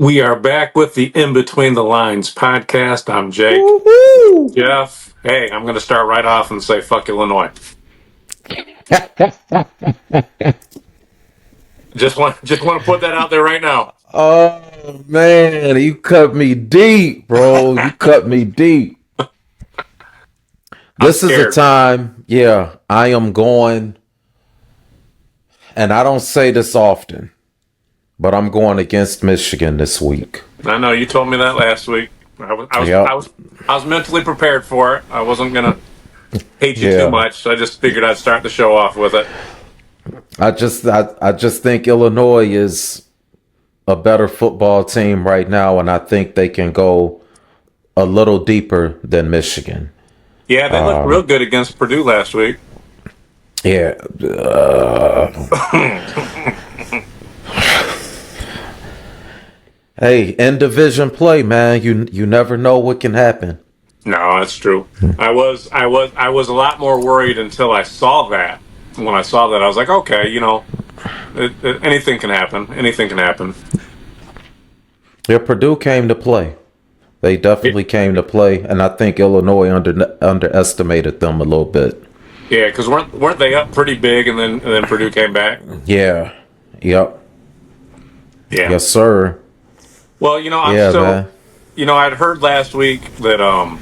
We are back with the In Between the Lines podcast. I'm Jake. Woo-hoo! Jeff. Hey, I'm going to start right off and say fuck Illinois. Just want to put that out there right now. Oh man, you cut me deep, bro. You cut me deep. I'm This is a scared. time, yeah, I am going, and I don't say this often, but I'm going against Michigan this week. I know you told me that last week. I was I was I Yep. was I was mentally prepared for it. I wasn't going to hate you too Yeah. much, so I just figured I'd start the show off with it. I just think Illinois is a better football team right now, and I think they can go a little deeper than Michigan. Yeah, they looked real good against Purdue last week. Yeah. Hey, in division play, man, you never know what can happen. No, that's true. I was a lot more worried until I saw that. When I saw that, I was like, okay, anything can happen. Anything can happen. Yeah, Purdue came to play. They definitely came to play, and I think Illinois underestimated them a little bit. Yeah, because weren't they up pretty big, and then Purdue came back? Yeah. Yep. Yeah. Yes, sir. Well, I'm Yeah, still, man. I'd heard last week that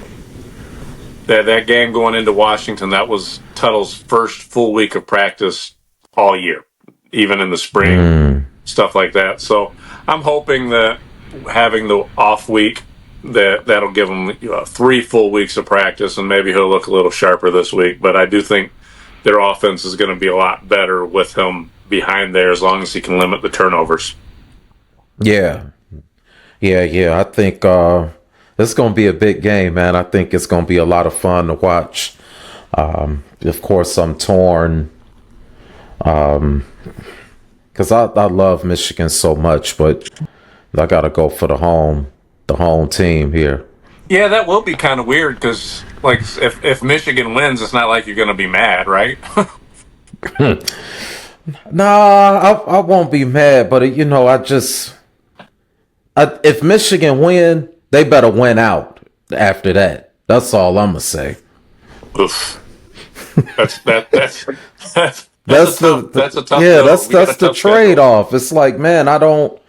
game going into Washington, that was Tuttle's first full week of practice all year, even in the spring, stuff like that. So I'm hoping that having the off week, that'll give him 3 full weeks of practice, and maybe he'll look a little sharper this week. But I do think their offense is going to be a lot better with him behind there, as long as he can limit the turnovers. Yeah. Yeah. I think it's going to be a big game, man. I think it's going to be a lot of fun to watch. Of course, I'm torn because I love Michigan so much, but I got to go for the home team here. Yeah, that will be kind of weird because, like, if Michigan wins, it's not like you're going to be mad, right? Nah, I won't be mad, but if Michigan win, they better win out after that. That's all I'm gonna say. Oof. That's a That's tough that's a tough yeah, go. that's We got a that's the tough schedule. trade off. It's like, man, I don't,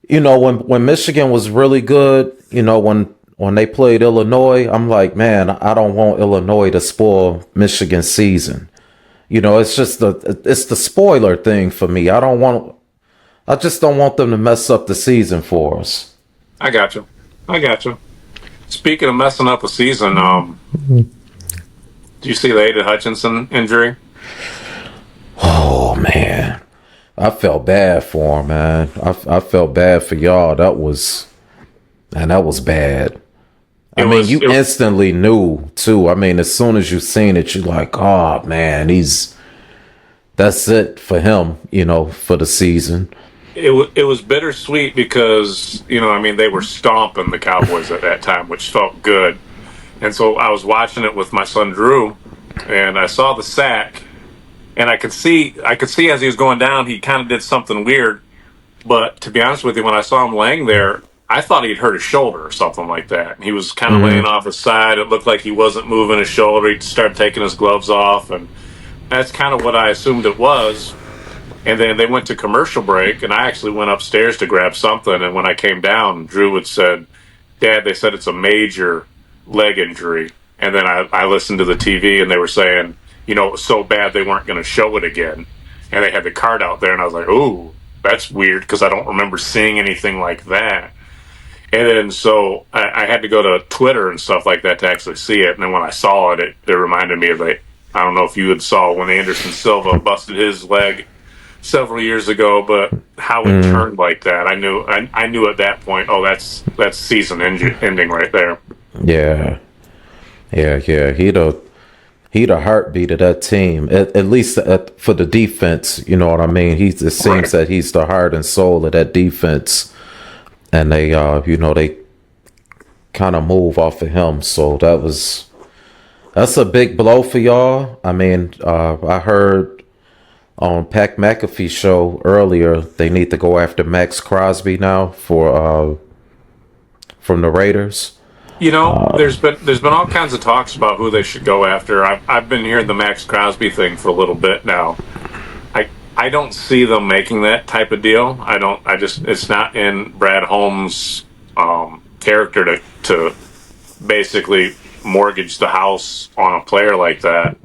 when Michigan was really good, when they played Illinois, I'm like, man, I don't want Illinois to spoil Michigan's season. It's the spoiler thing for me. I just don't want them to mess up the season for us. I got you. I got you. Speaking of messing up a season, do you see the Aidan Hutchinson injury? Oh man, I felt bad for him, man. I felt bad for y'all. That was bad. I It mean, was. you instantly knew too. I mean, as soon as you seen it, you're like, oh man, that's it for him, for the season. It was bittersweet because they were stomping the Cowboys at that time, which felt good. And so I was watching it with my son Drew, and I saw the sack, and I could see as he was going down, he kind of did something weird. But to be honest with you, when I saw him laying there, I thought he'd hurt his shoulder or something like that. He was kind of laying Hmm. off his side. It looked like he wasn't moving his shoulder. He started taking his gloves off, and that's kind of what I assumed it was. And then they went to commercial break, and I actually went upstairs to grab something. And when I came down, Drew had said, "Dad, they said it's a major leg injury." And then I listened to the TV, and they were saying, it was so bad they weren't going to show it again. And they had the card out there, and I was like, "Ooh, that's weird," because I don't remember seeing anything like that. And then so I had to go to Twitter and stuff like that to actually see it. And then when I saw it, it reminded me of I don't know if you had saw when Anderson Silva busted his leg several years ago, but how it Hmm. turned like that, I knew at that point. Oh, that's season ending right there. Yeah, yeah. He the heartbeat of that team. At least for the defense, you know what I mean. It seems Right. that he's the heart and soul of that defense, and they kind of move off of him. So that's a big blow for y'all. I mean, I heard on Pat McAfee's show earlier, they need to go after Max Crosby now for from the Raiders. There's been all kinds of talks about who they should go after. I've been hearing the Max Crosby thing for a little bit now. I don't see them making that type of deal. I don't. I just it's not in Brad Holmes' character to basically mortgage the house on a player like that.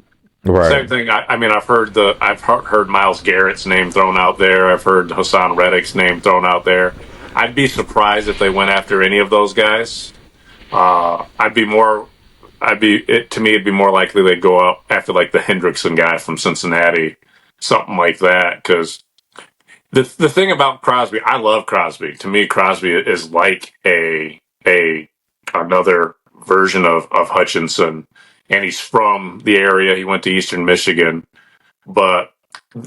Same Right. thing. I mean, I've heard Myles Garrett's name thrown out there. I've heard Hassan Reddick's name thrown out there. I'd be surprised if they went after any of those guys. I'd be more. To me, it'd be more likely they'd go up after like the Hendrickson guy from Cincinnati, something like that. Because the thing about Crosby, I love Crosby. To me, Crosby is like a another version of Hutchinson, and he's from the area. He went to Eastern Michigan, but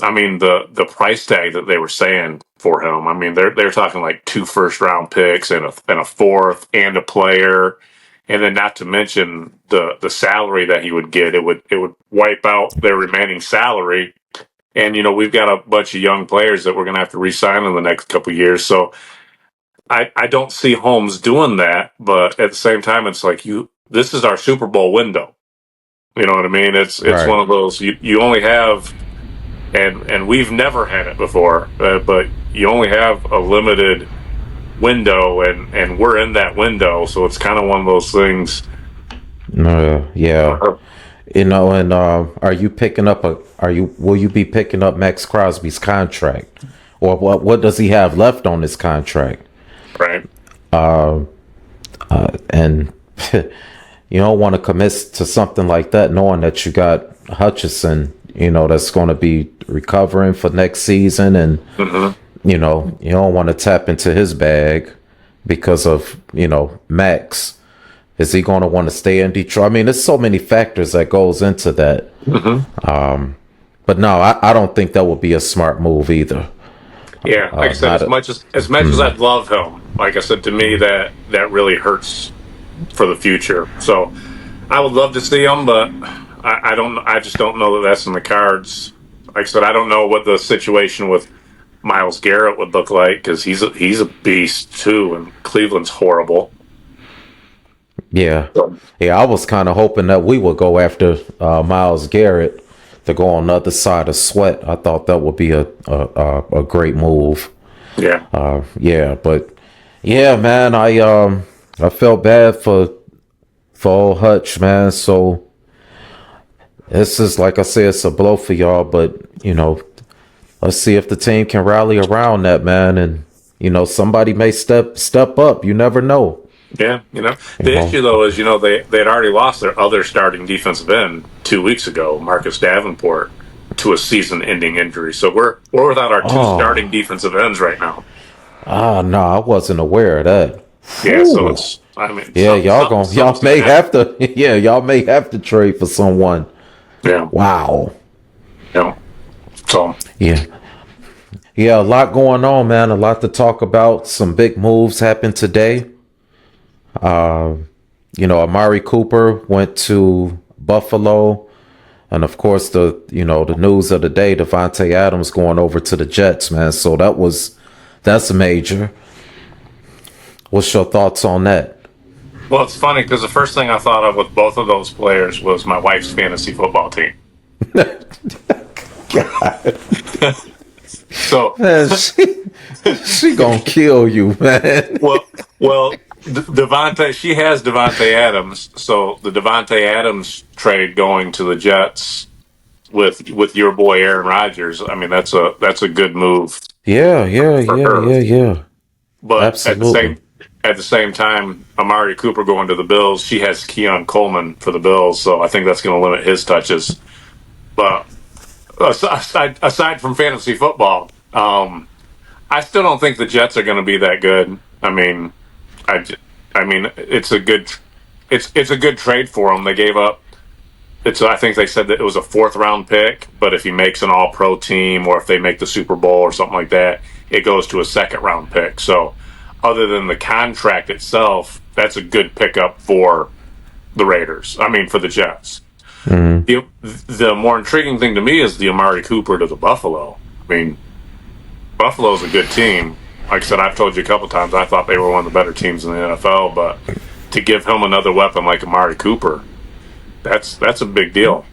I mean the price tag that they were saying for him. I mean they're talking like 2 first-round picks and a fourth and a player, and then not to mention the salary that he would get. It would wipe out their remaining salary. And we've got a bunch of young players that we're going to have to re-sign in the next couple of years. So I don't see Holmes doing that, but at the same time, it's like this is our Super Bowl window. You know what I mean? It's Right. one of those you only have, and we've never had it before, but you only have a limited window, and we're in that window, so it's kind of one of those things. Yeah. Uh, And are you picking up will you be picking up Max Crosby's contract? Or what does he have left on his contract? right? And you don't want to commit to something like that knowing that you got Hutchinson, that's going to be recovering for next season, and hmm you don't want to tap into his bag because of, Max. Is he going to want to stay in Detroit? I mean, there's so many factors that goes into that. hmm But no, I don't think that would be a smart move either. Yeah, like I said, Not as a, much as I'd love him, like I said, to me that really hurts for the future. So I would love to see him, but I don't. I just don't know that that's in the cards. Like I said, I don't know what the situation with Myles Garrett would look like because he's a beast too, and Cleveland's horrible. yeah. So, Yeah, I was kind of hoping that we would go after Myles Garrett to go on the other side of Sweat. I thought that would be a great move. yeah, Yeah, but yeah, man, I felt bad for old Hutch, man. So this is, like I said, it's a blow for y'all, but let's see if the team can rally around that, man, and somebody may step up. You never know. yeah. You The know. issue though is they had already lost their other starting defensive end 2 weeks ago, Marcus Davenport, to a season-ending injury. So we're without our two starting Oh, defensive ends right now. no, I wasn't aware of that. Yeah, so Whew. it's I mean Yeah, y'all something's gonna may happen. have to. Yeah, y'all may have to trade for someone. Yeah, Wow. yeah. So Yeah. Yeah, a lot going on, man. A lot to talk about. Some big moves happened today. Amari Cooper went to Buffalo. And of course, the news of the day, Davante Adams going over to the Jets, man. So that's major. What's your thoughts on that? well, it's funny because the first thing I thought of with both of those players was my wife's fantasy football team. So Man, she gonna kill you, man. well, Devontae, she has Devontae Adams. So the Devontae Adams trade going to the Jets with your boy Aaron Rodgers. I mean, that's a good move Yeah, yeah, for yeah, her. yeah, yeah. But Absolutely. at the same time, Amari Cooper going to the Bills. She has Keon Coleman for the Bills, so I think that's going to limit his touches. But aside from fantasy football, I still don't think the Jets are going to be that good. I mean, I mean, it's a good trade for them. They gave up. I think they said that it was a fourth-round pick, but if he makes an All-Pro team or if they make the Super Bowl or something like that, it goes to a second-round pick. So, other than the contract itself, that's a good pickup for the Raiders. I mean, for the Jets. The more intriguing thing to me is the Amari Cooper to the Buffalo. I mean, Buffalo's a good team. Like I said, I've told you a couple times, I thought they were one of the better teams in the NFL, but to give him another weapon like Amari Cooper, that's a big deal.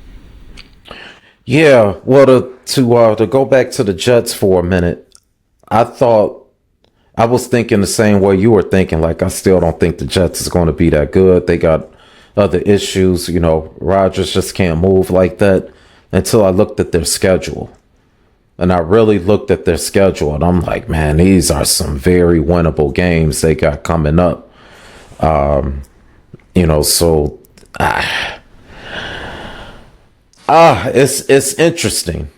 Yeah, well, to go back to the Jets for a minute, I was thinking the same way you were thinking. Like, I still don't think the Jets is going to be that good. They got other issues. Rodgers just can't move like that until I looked at their schedule. And I really looked at their schedule, and I'm like, man, these are some very winnable games they got coming up. So it's interesting.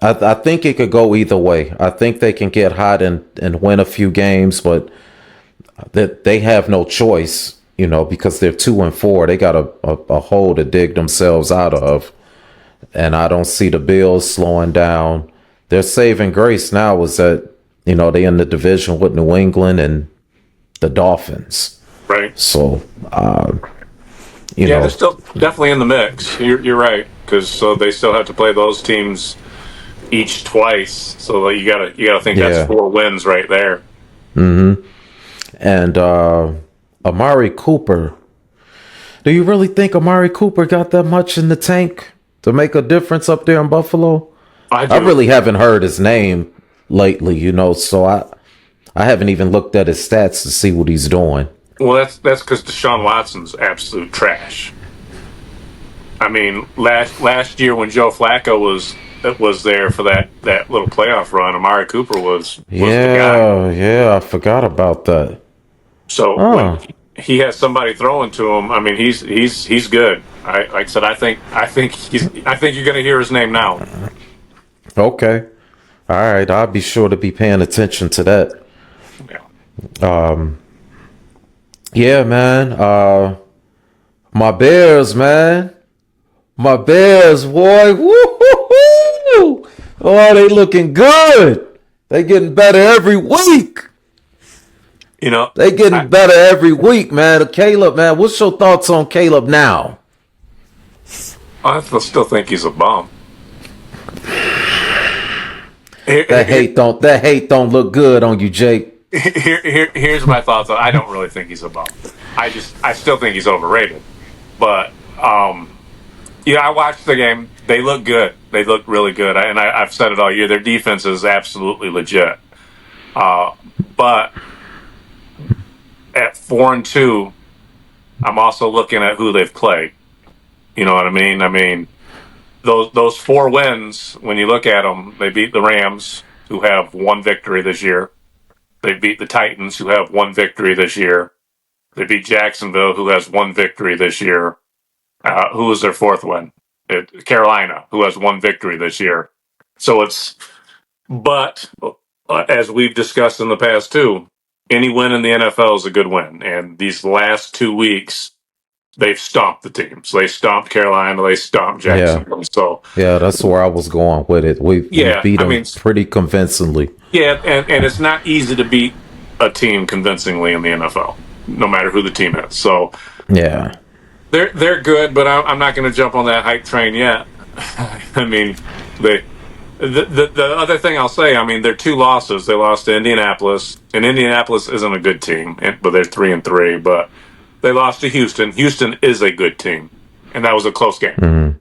I think it could go either way. I think they can get hot and win a few games, but that they have no choice, because they're 2-4. They got a hole to dig themselves out of. And I don't see the Bills slowing down. Their saving grace now is that, they in the division with New England and the Dolphins. Right. So, they're still definitely in the mix. You're right, because they still have to play those teams each twice. So you gotta think that's 4 wins right there. Mm-hmm. And Amari Cooper. Do you really think Amari Cooper got that much in the tank to make a difference up there in Buffalo? I really haven't heard his name lately, so I haven't even looked at his stats to see what he's doing. Well, that's because Deshaun Watson's absolute trash. I mean, last year when Joe Flacco was there for that little playoff run, Amari Cooper was the guy. Yeah, I forgot about that. So when he has somebody throwing to him, I mean, he's good. Like I said, I think you're going to hear his name now. Okay, all right. I'll be sure to be paying attention to that. Yeah. Yeah, man. My Bears, man. My Bears, boy. Woo-hoo-hoo! Oh, they looking good. They getting better every week. They getting better every week, man. Caleb, man, what's your thoughts on Caleb now? I still think he's a bum. That hate don't look good on you, Jake. Here's my thoughts. I don't really think he's a bum. I still think he's overrated. But I watched the game. They look good. They look really good. I've said it all year. Their defense is absolutely legit. But at 4-2, I'm also looking at who they've played. You know what I mean? I mean, those 4 wins, when you look at them, they beat the Rams, who have 1 victory this year. They beat the Titans, who have 1 victory this year. They beat Jacksonville, who has 1 victory this year. Who was their 4th win? Carolina, who has 1 victory this year. So but as we've discussed in the past too, any win in the NFL is a good win. And these last 2 weeks, they've stomped the teams. They stomped Carolina. They stomped Jacksonville. Yeah. So that's where I was going with it. We beat them pretty convincingly. Yeah, and it's not easy to beat a team convincingly in the NFL, no matter who the team is. So yeah, they're good, but I'm not going to jump on that hype train yet. I mean, the other thing I'll say, I mean, their 2 losses. They lost to Indianapolis, and Indianapolis isn't a good team, but they're 3-3. But they lost to Houston. Houston is a good team, and that was a close game. Mm-hmm.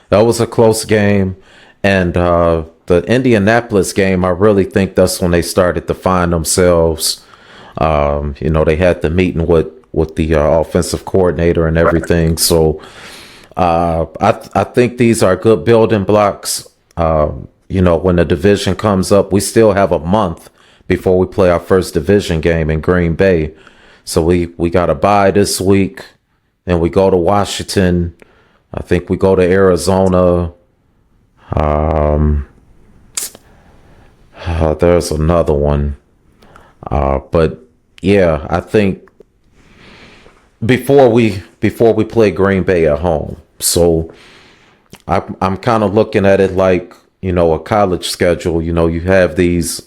That was a close game, and the Indianapolis game, I really think that's when they started to find themselves. They had the meeting with the offensive coordinator and everything. Right. So I think these are good building blocks. When the division comes up, we still have a month before we play our first division game in Green Bay. So we got a bye this week, and we go to Washington. I think we go to Arizona. There's another one. But yeah, I think before we play Green Bay at home. So I'm kind of looking at it like, a college schedule. You have these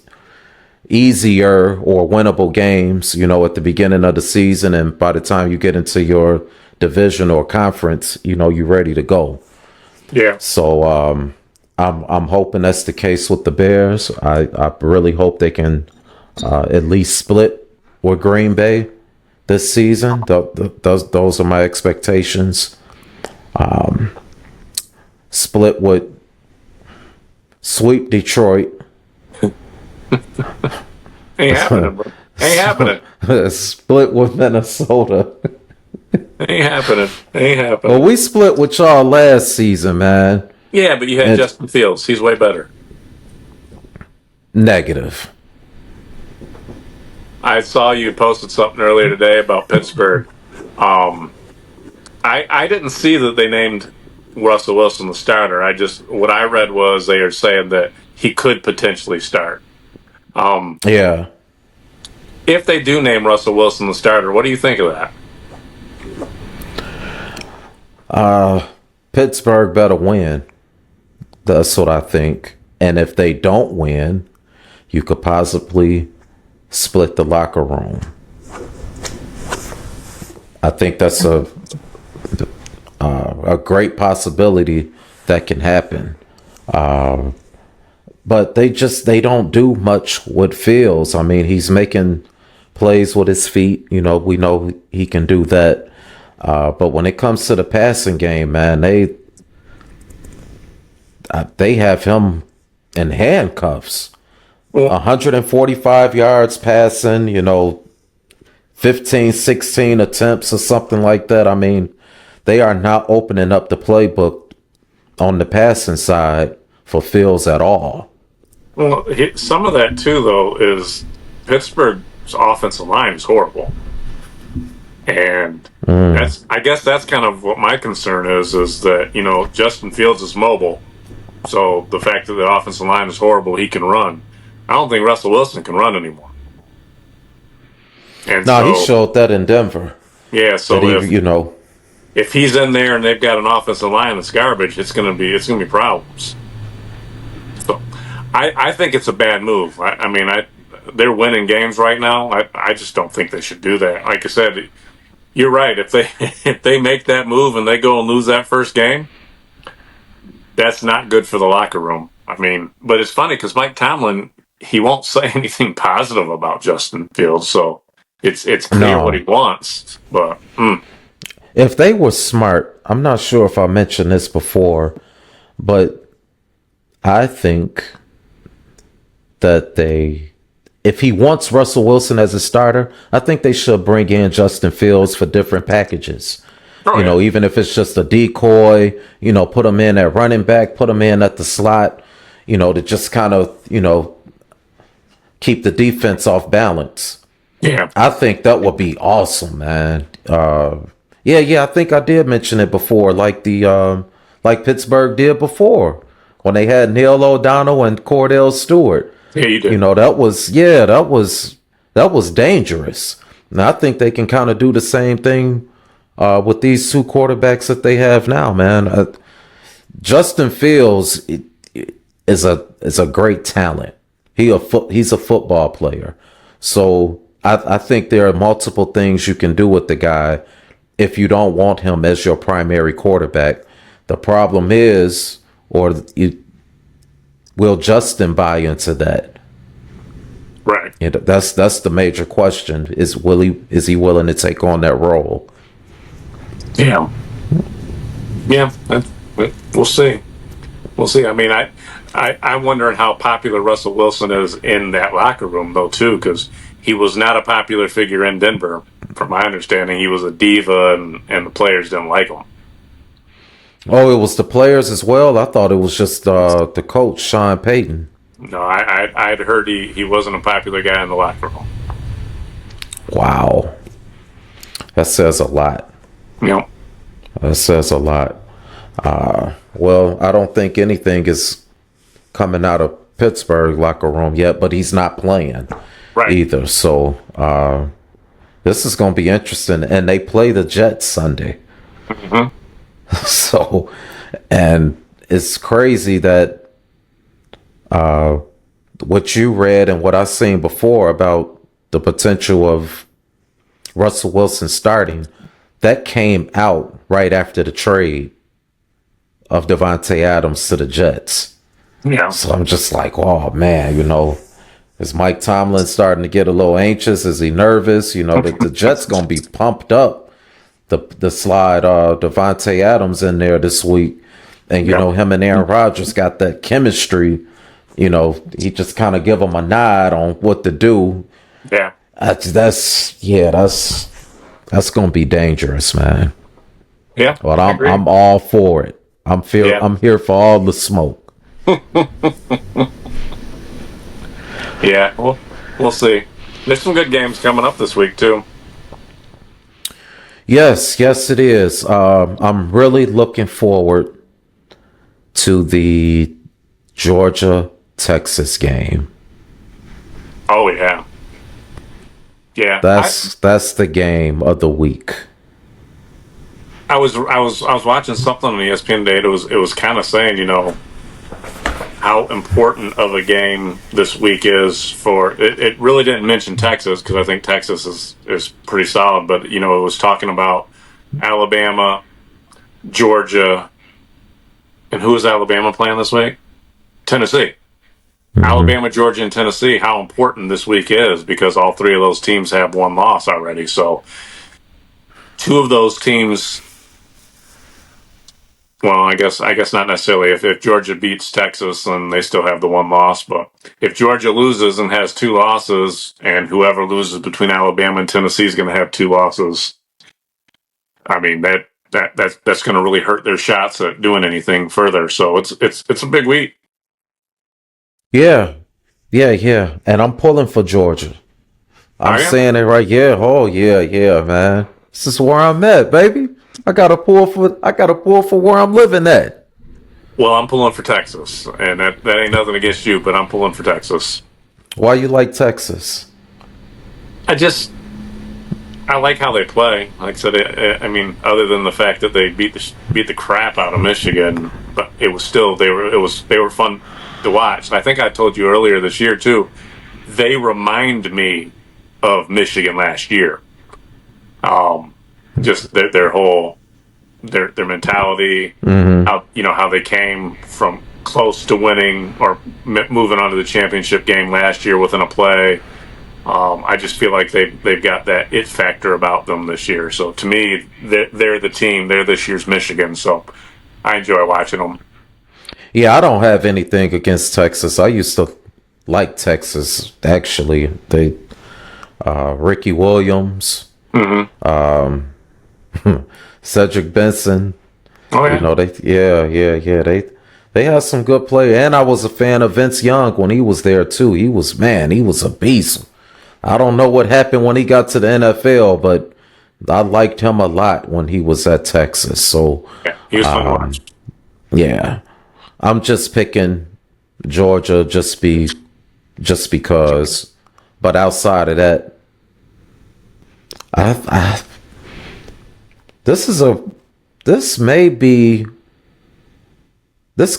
easier or winnable games, at the beginning of the season, and by the time you get into your division or conference, you're ready to go. Yeah. So I'm hoping that's the case with the Bears. I really hope they can at least split with Green Bay this season. Those are my expectations. Split with sweep Detroit. Ain't happening, bro. Ain't happening. Split with Minnesota. Ain't happening. Ain't happening. Well, we split with y'all last season, man. Yeah, but you had Justin Fields. He's way better. Negative. I saw you posted something earlier today about Pittsburgh. I didn't see that they named Russell Wilson the starter. What I read was they are saying that he could potentially start. Yeah. If they do name Russell Wilson the starter, what do you think of that? Pittsburgh better win. That's what I think. And if they don't win, you could possibly split the locker room. I think that's a great possibility that can happen. But they don't do much with Fields. I mean, he's making plays with his feet. We know he can do that. But when it comes to the passing game, man, they have him in handcuffs. 145 yards passing, 15, 16 attempts or something like that. I mean, they are not opening up the playbook on the passing side for Fields at all. Well, some of that too, though, is Pittsburgh's offensive line is horrible, and I guess that's kind of what my concern is that Justin Fields is mobile, so the fact that the offensive line is horrible, he can run. I don't think Russell Wilson can run anymore. And he showed that in Denver. Yeah, so if he's in there and they've got an offensive line that's garbage, it's gonna be problems. So I think it's a bad move. They're winning games right now. I just don't think they should do that. Like I said, you're right. If they make that move and they go and lose that first game, that's not good for the locker room. But it's funny because Mike Tomlin, he won't say anything positive about Justin Fields, so it's clear what he wants. But if they were smart, I'm not sure if I mentioned this before, but I think that if he wants Russell Wilson as a starter, I think they should bring in Justin Fields for different packages. Even if it's just a decoy, put him in at running back, put him in at the slot, to just kind of, keep the defense off balance. Yeah. I think that would be awesome, man. I think I did mention it before, like like Pittsburgh did before when they had Neil O'Donnell and Cordell Stewart. Yeah, you did. That was dangerous. And I think they can kind of do the same thing with these two quarterbacks that they have now, man. Justin Fields is a great talent. He's a football player. So I think there are multiple things you can do with the guy if you don't want him as your primary quarterback. The problem is, will Justin buy into that? Right. That's the major question. Is he willing to take on that role? Yeah. Yeah. We'll see. We'll see. I'm wondering how popular Russell Wilson is in that locker room, though, too, because he was not a popular figure in Denver. From my understanding, he was a diva, and the players didn't like him. Oh, it was the players as well? I thought it was just the coach, Sean Payton. No, I'd heard he wasn't a popular guy in the locker room. Wow. That says a lot. Yep. That says a lot. Well, I don't think anything is coming out of Pittsburgh locker room yet, but he's not playing either. So this is going to be interesting. And they play the Jets Sunday. Mm-hmm. So, and it's crazy that what you read and what I've seen before about the potential of Russell Wilson starting, that came out right after the trade of Davante Adams to the Jets. Yeah. So I'm just like, oh man, is Mike Tomlin starting to get a little anxious? Is he nervous? That the Jets gonna be pumped up the slide Davante Adams in there this week. And him and Aaron Rodgers got that chemistry. He just kind of give him a nod on what to do. Yeah. That's gonna be dangerous, man. Yeah. But I'm all for it. I'm here for all the smoke. Yeah, we'll see. There's some good games coming up this week too. Yes, it is. I'm really looking forward to the Georgia-Texas game. Oh yeah, yeah. That's the game of the week. I was watching something on ESPN today. It was kind of saying, how important of a game this week is for it. It really didn't mention Texas because I think Texas is pretty solid, but it was talking about Alabama, Georgia, and who is Alabama playing this week? Tennessee. Mm-hmm. Alabama, Georgia, and Tennessee. How important this week is because all three of those teams have one loss already. So two of those teams. Well, I guess not necessarily. If Georgia beats Texas, then they still have the one loss. But if Georgia loses and has two losses, and whoever loses between Alabama and Tennessee is going to have two losses, I mean that's going to really hurt their shots at doing anything further. So it's a big week. Yeah, and I'm pulling for Georgia. I'm saying it right. Yeah, yeah, man. This is where I'm at, baby. I gotta pull for where I'm living at. Well, I'm pulling for Texas, and that ain't nothing against you, but I'm pulling for Texas. Why you like Texas? I like how they play. Like I said, I mean, other than the fact that they beat the crap out of Michigan, but it was still they were fun to watch. And I think I told you earlier this year too. They remind me of Michigan last year. Just their whole their mentality, how they came from close to winning or moving on to the championship game last year within a play. I just feel like they've got that it factor about them this year. So to me, they're the team. They're this year's Michigan. So I enjoy watching them. Yeah, I don't have anything against Texas. I used to like Texas actually. They Ricky Williams. Mm-hmm. Cedric Benson. Oh yeah. They had some good play, and I was a fan of Vince Young when he was there too. He was a beast. I don't know what happened when he got to the NFL, but I liked him a lot when he was at Texas. So yeah, he was fun to watch. Yeah, I'm just picking Georgia just because. But outside of that, this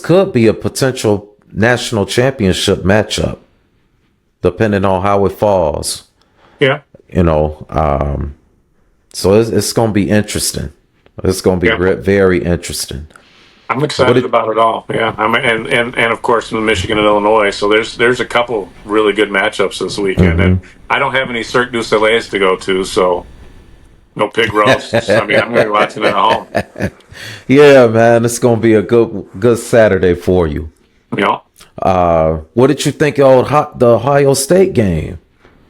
could be a potential national championship matchup, depending on how it falls. Yeah. So it's going to be interesting. It's going to be very interesting. I'm excited about it all. Yeah. And of course in Michigan and Illinois. So there's a couple really good matchups this weekend. And I don't have any Cirque du Soleils to go to, so no pig roasts. I mean, I'm going to be watching it at home. Yeah, man, it's going to be a good Saturday for you. Yeah. What did you think of the Ohio State game?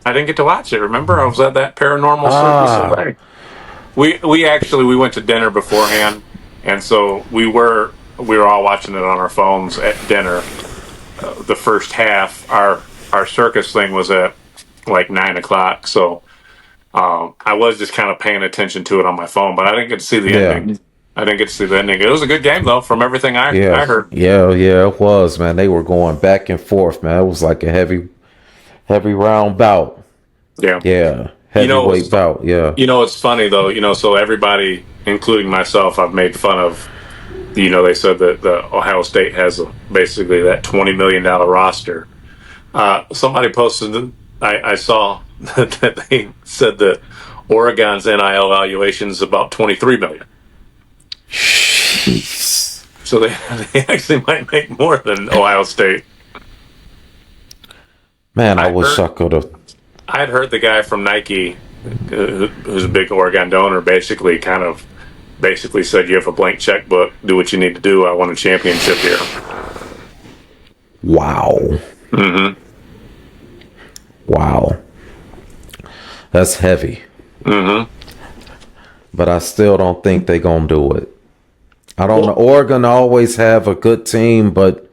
I didn't get to watch it. Remember, I was at that paranormal Cirque du Soleil. We went to dinner beforehand, and so we were all watching it on our phones at dinner. The first half, our circus thing was at like 9:00, so I was just kind of paying attention to it on my phone, but I didn't get to see the ending. It was a good game though, from everything I heard. Yeah, it was, man. They were going back and forth, man. It was like a heavy round bout. Yeah. Heavyweight bout. Yeah. It's funny though. So everybody, including myself, I've made fun of. They said that the Ohio State has basically that $20 million roster. Somebody posted. I saw that they said that Oregon's NIL valuation is about $23 million. Jeez. So they actually might make more than Ohio State. Man, I wish I could have. I had heard the guy from Nike, who's a big Oregon donor, basically said, "You have a blank checkbook. Do what you need to do. I won a championship here." Wow. Mm-hmm. Wow. That's heavy. Mm-hmm. But I still don't think they're going to do it. I don't know. Oregon always have a good team, but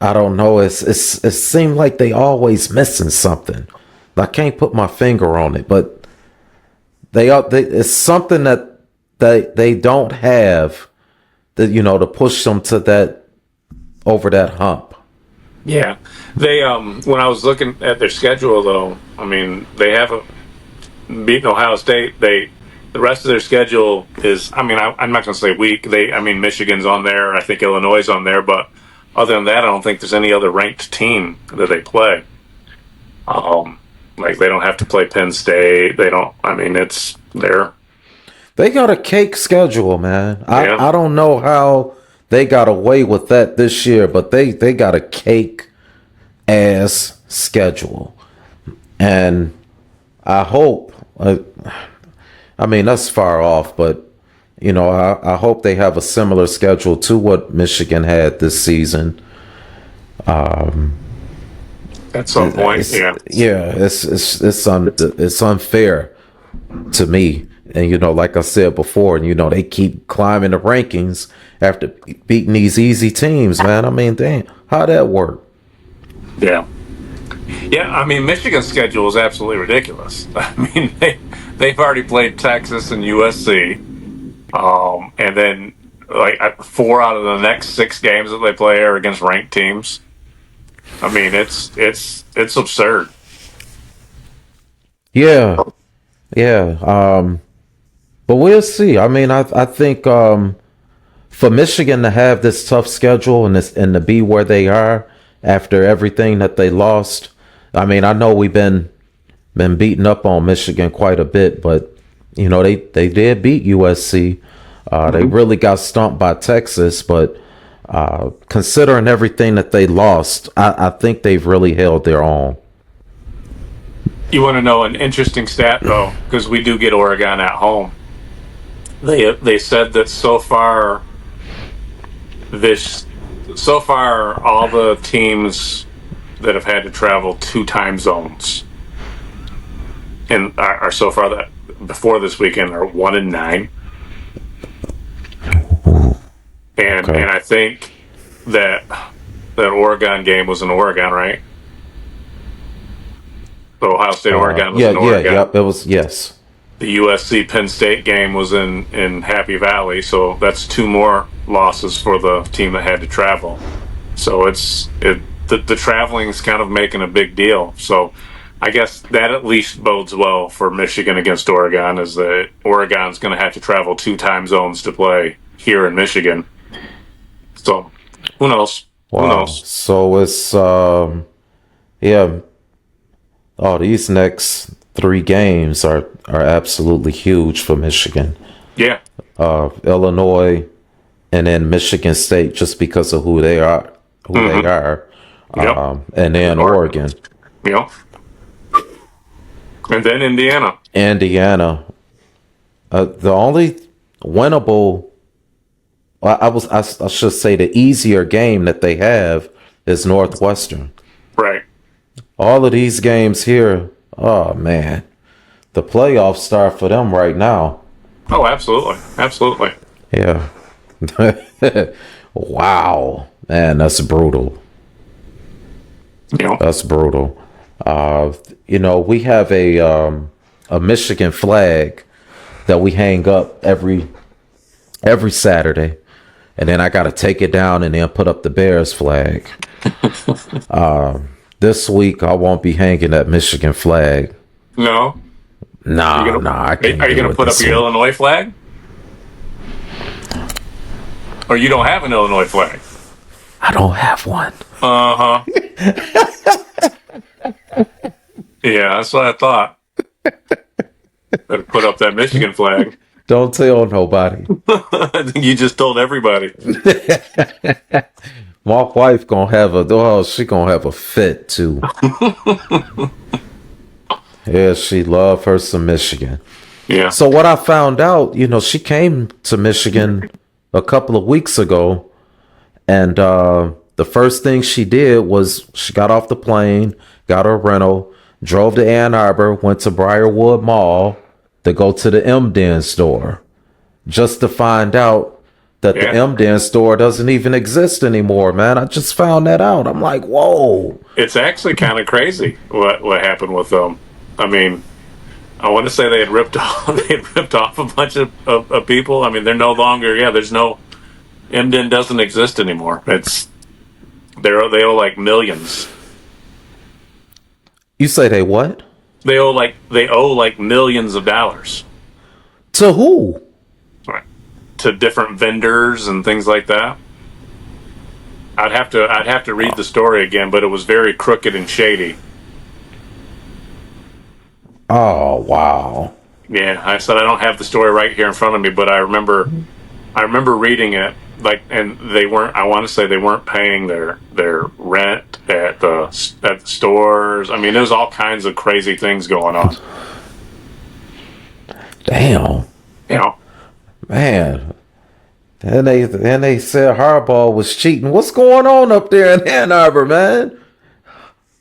I don't know. It seems like they always missing something. I can't put my finger on it, but it's something that they don't have that, to push them to that, over that hump. Yeah. They when I was looking at their schedule, though, I mean, they haven't beaten Ohio State. The rest of their schedule is, I mean, I'm not going to say weak. Michigan's on there. I think Illinois is on there. But other than that, I don't think there's any other ranked team that they play. Like, they don't have to play Penn State. They don't, I mean, it's there. They got a cake schedule, man. Yeah. I don't know how they got away with that this year, but they got a cake ass schedule. And I hope, I mean, that's far off, but, I hope they have a similar schedule to what Michigan had this season. At some point, yeah. Yeah, it's unfair to me. And, like I said before, and, they keep climbing the rankings after beating these easy teams, man. I mean, damn, how'd that work? Yeah. Yeah, I mean, Michigan's schedule is absolutely ridiculous. I mean, they've already played Texas and USC. And then, like, 4 out of the next 6 games that they play are against ranked teams. I mean, it's absurd. Yeah. But we'll see. I mean, I think for Michigan to have this tough schedule and to be where they are after everything that they lost. I mean, I know we've been beating up on Michigan quite a bit, but they did beat USC. They really got stumped by Texas, but considering everything that they lost, I think they've really held their own. You want to know an interesting stat, though, because we do get Oregon at home. They said that so far all the teams that have had to travel 2 time zones and are so far that before this weekend are 1-9. And Okay. and I think that Oregon game was in Oregon, right? The Ohio State Oregon was in Oregon. Yeah, it was, yes. The USC Penn State game was in Happy Valley, so that's 2 more losses for the team that had to travel. So the traveling is kind of making a big deal. So I guess that at least bodes well for Michigan against Oregon, is that Oregon's going to have to travel 2 time zones to play here in Michigan. So who knows? Wow. Who knows? So it's yeah. Oh, these next 3 games are absolutely huge for Michigan. Yeah. Illinois, and then Michigan State, just because of who they are. Yep. And then Oregon. Yep. And then Indiana. The only winnable, I should say, the easier game that they have is Northwestern. Right. All of these games here, oh man, the playoffs start for them right now. Oh, absolutely. Absolutely. Yeah. Wow, man, that's brutal. Yep. That's brutal. We have a Michigan flag that we hang up every Saturday, and then I got to take it down and then put up the Bears flag. This week I won't be hanging that Michigan flag. No. Nah, I can't. Are you going to put up your Illinois flag? Or you don't have an Illinois flag? I don't have one. Uh-huh. Yeah, that's what I thought. Better put up that Michigan flag. Don't tell nobody. I think you just told everybody. My wife gonna have she gonna have a fit too. Yeah, she love her some Michigan. Yeah. So what I found out, she came to Michigan a couple of weeks ago, and the first thing she did was she got off the plane, got her rental, drove to Ann Arbor, went to Briarwood Mall to go to the M-Den store, just to find out that the Yeah. M-Den store doesn't even exist anymore, man. I just found that out. I'm like, whoa. It's actually kind of crazy what happened with them. I mean, I want to say they had ripped off a bunch of people. I mean, they're no longer. Yeah, there's no Emden doesn't exist anymore. They owe like millions. You say they what? They owe like millions of dollars, To who? right, to different vendors and things like that. I'd have to read the story again, but it was very crooked and shady. Oh, wow. Yeah, I said I don't have the story right here in front of me, but I remember reading it, like, and they weren't. I want to say they weren't paying their rent at the stores. I mean, there's all kinds of crazy things going on. Damn. You know, Man. And they said Harbaugh was cheating. What's going on up there in Ann Arbor, man?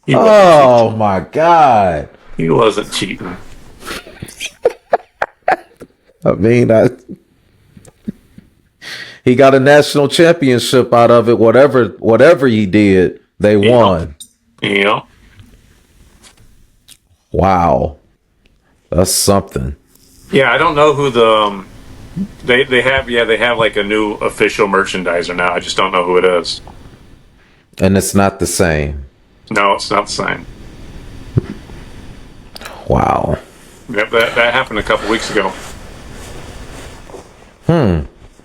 he wasn't Oh my God. he wasn't cheating. I mean, he got a national championship out of it. Whatever he did, they You know, won. you know. Wow. That's something. Yeah, I don't know who they have like a new official merchandiser now. I just don't know who it is. And it's not the same. No, it's not the same. Wow. Yep, that happened a couple weeks ago.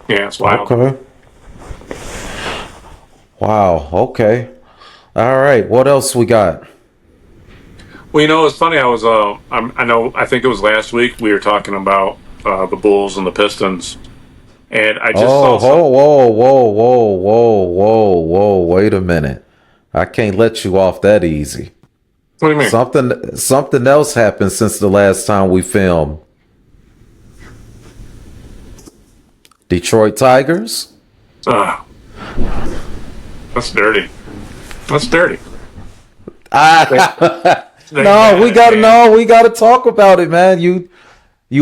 Yeah, it's wild. Okay. Wow. Okay. All right. What else we got? Well, it's funny. I think it was last week we were talking about the Bulls and the Pistons, and I just Oh, saw some. whoa. Wait a minute. I can't let you off that easy. What do you mean? Something else happened since the last time we filmed. Detroit Tigers? Ugh, that's dirty. That's dirty. They No, we had, gotta man. know. We gotta talk about it, man. You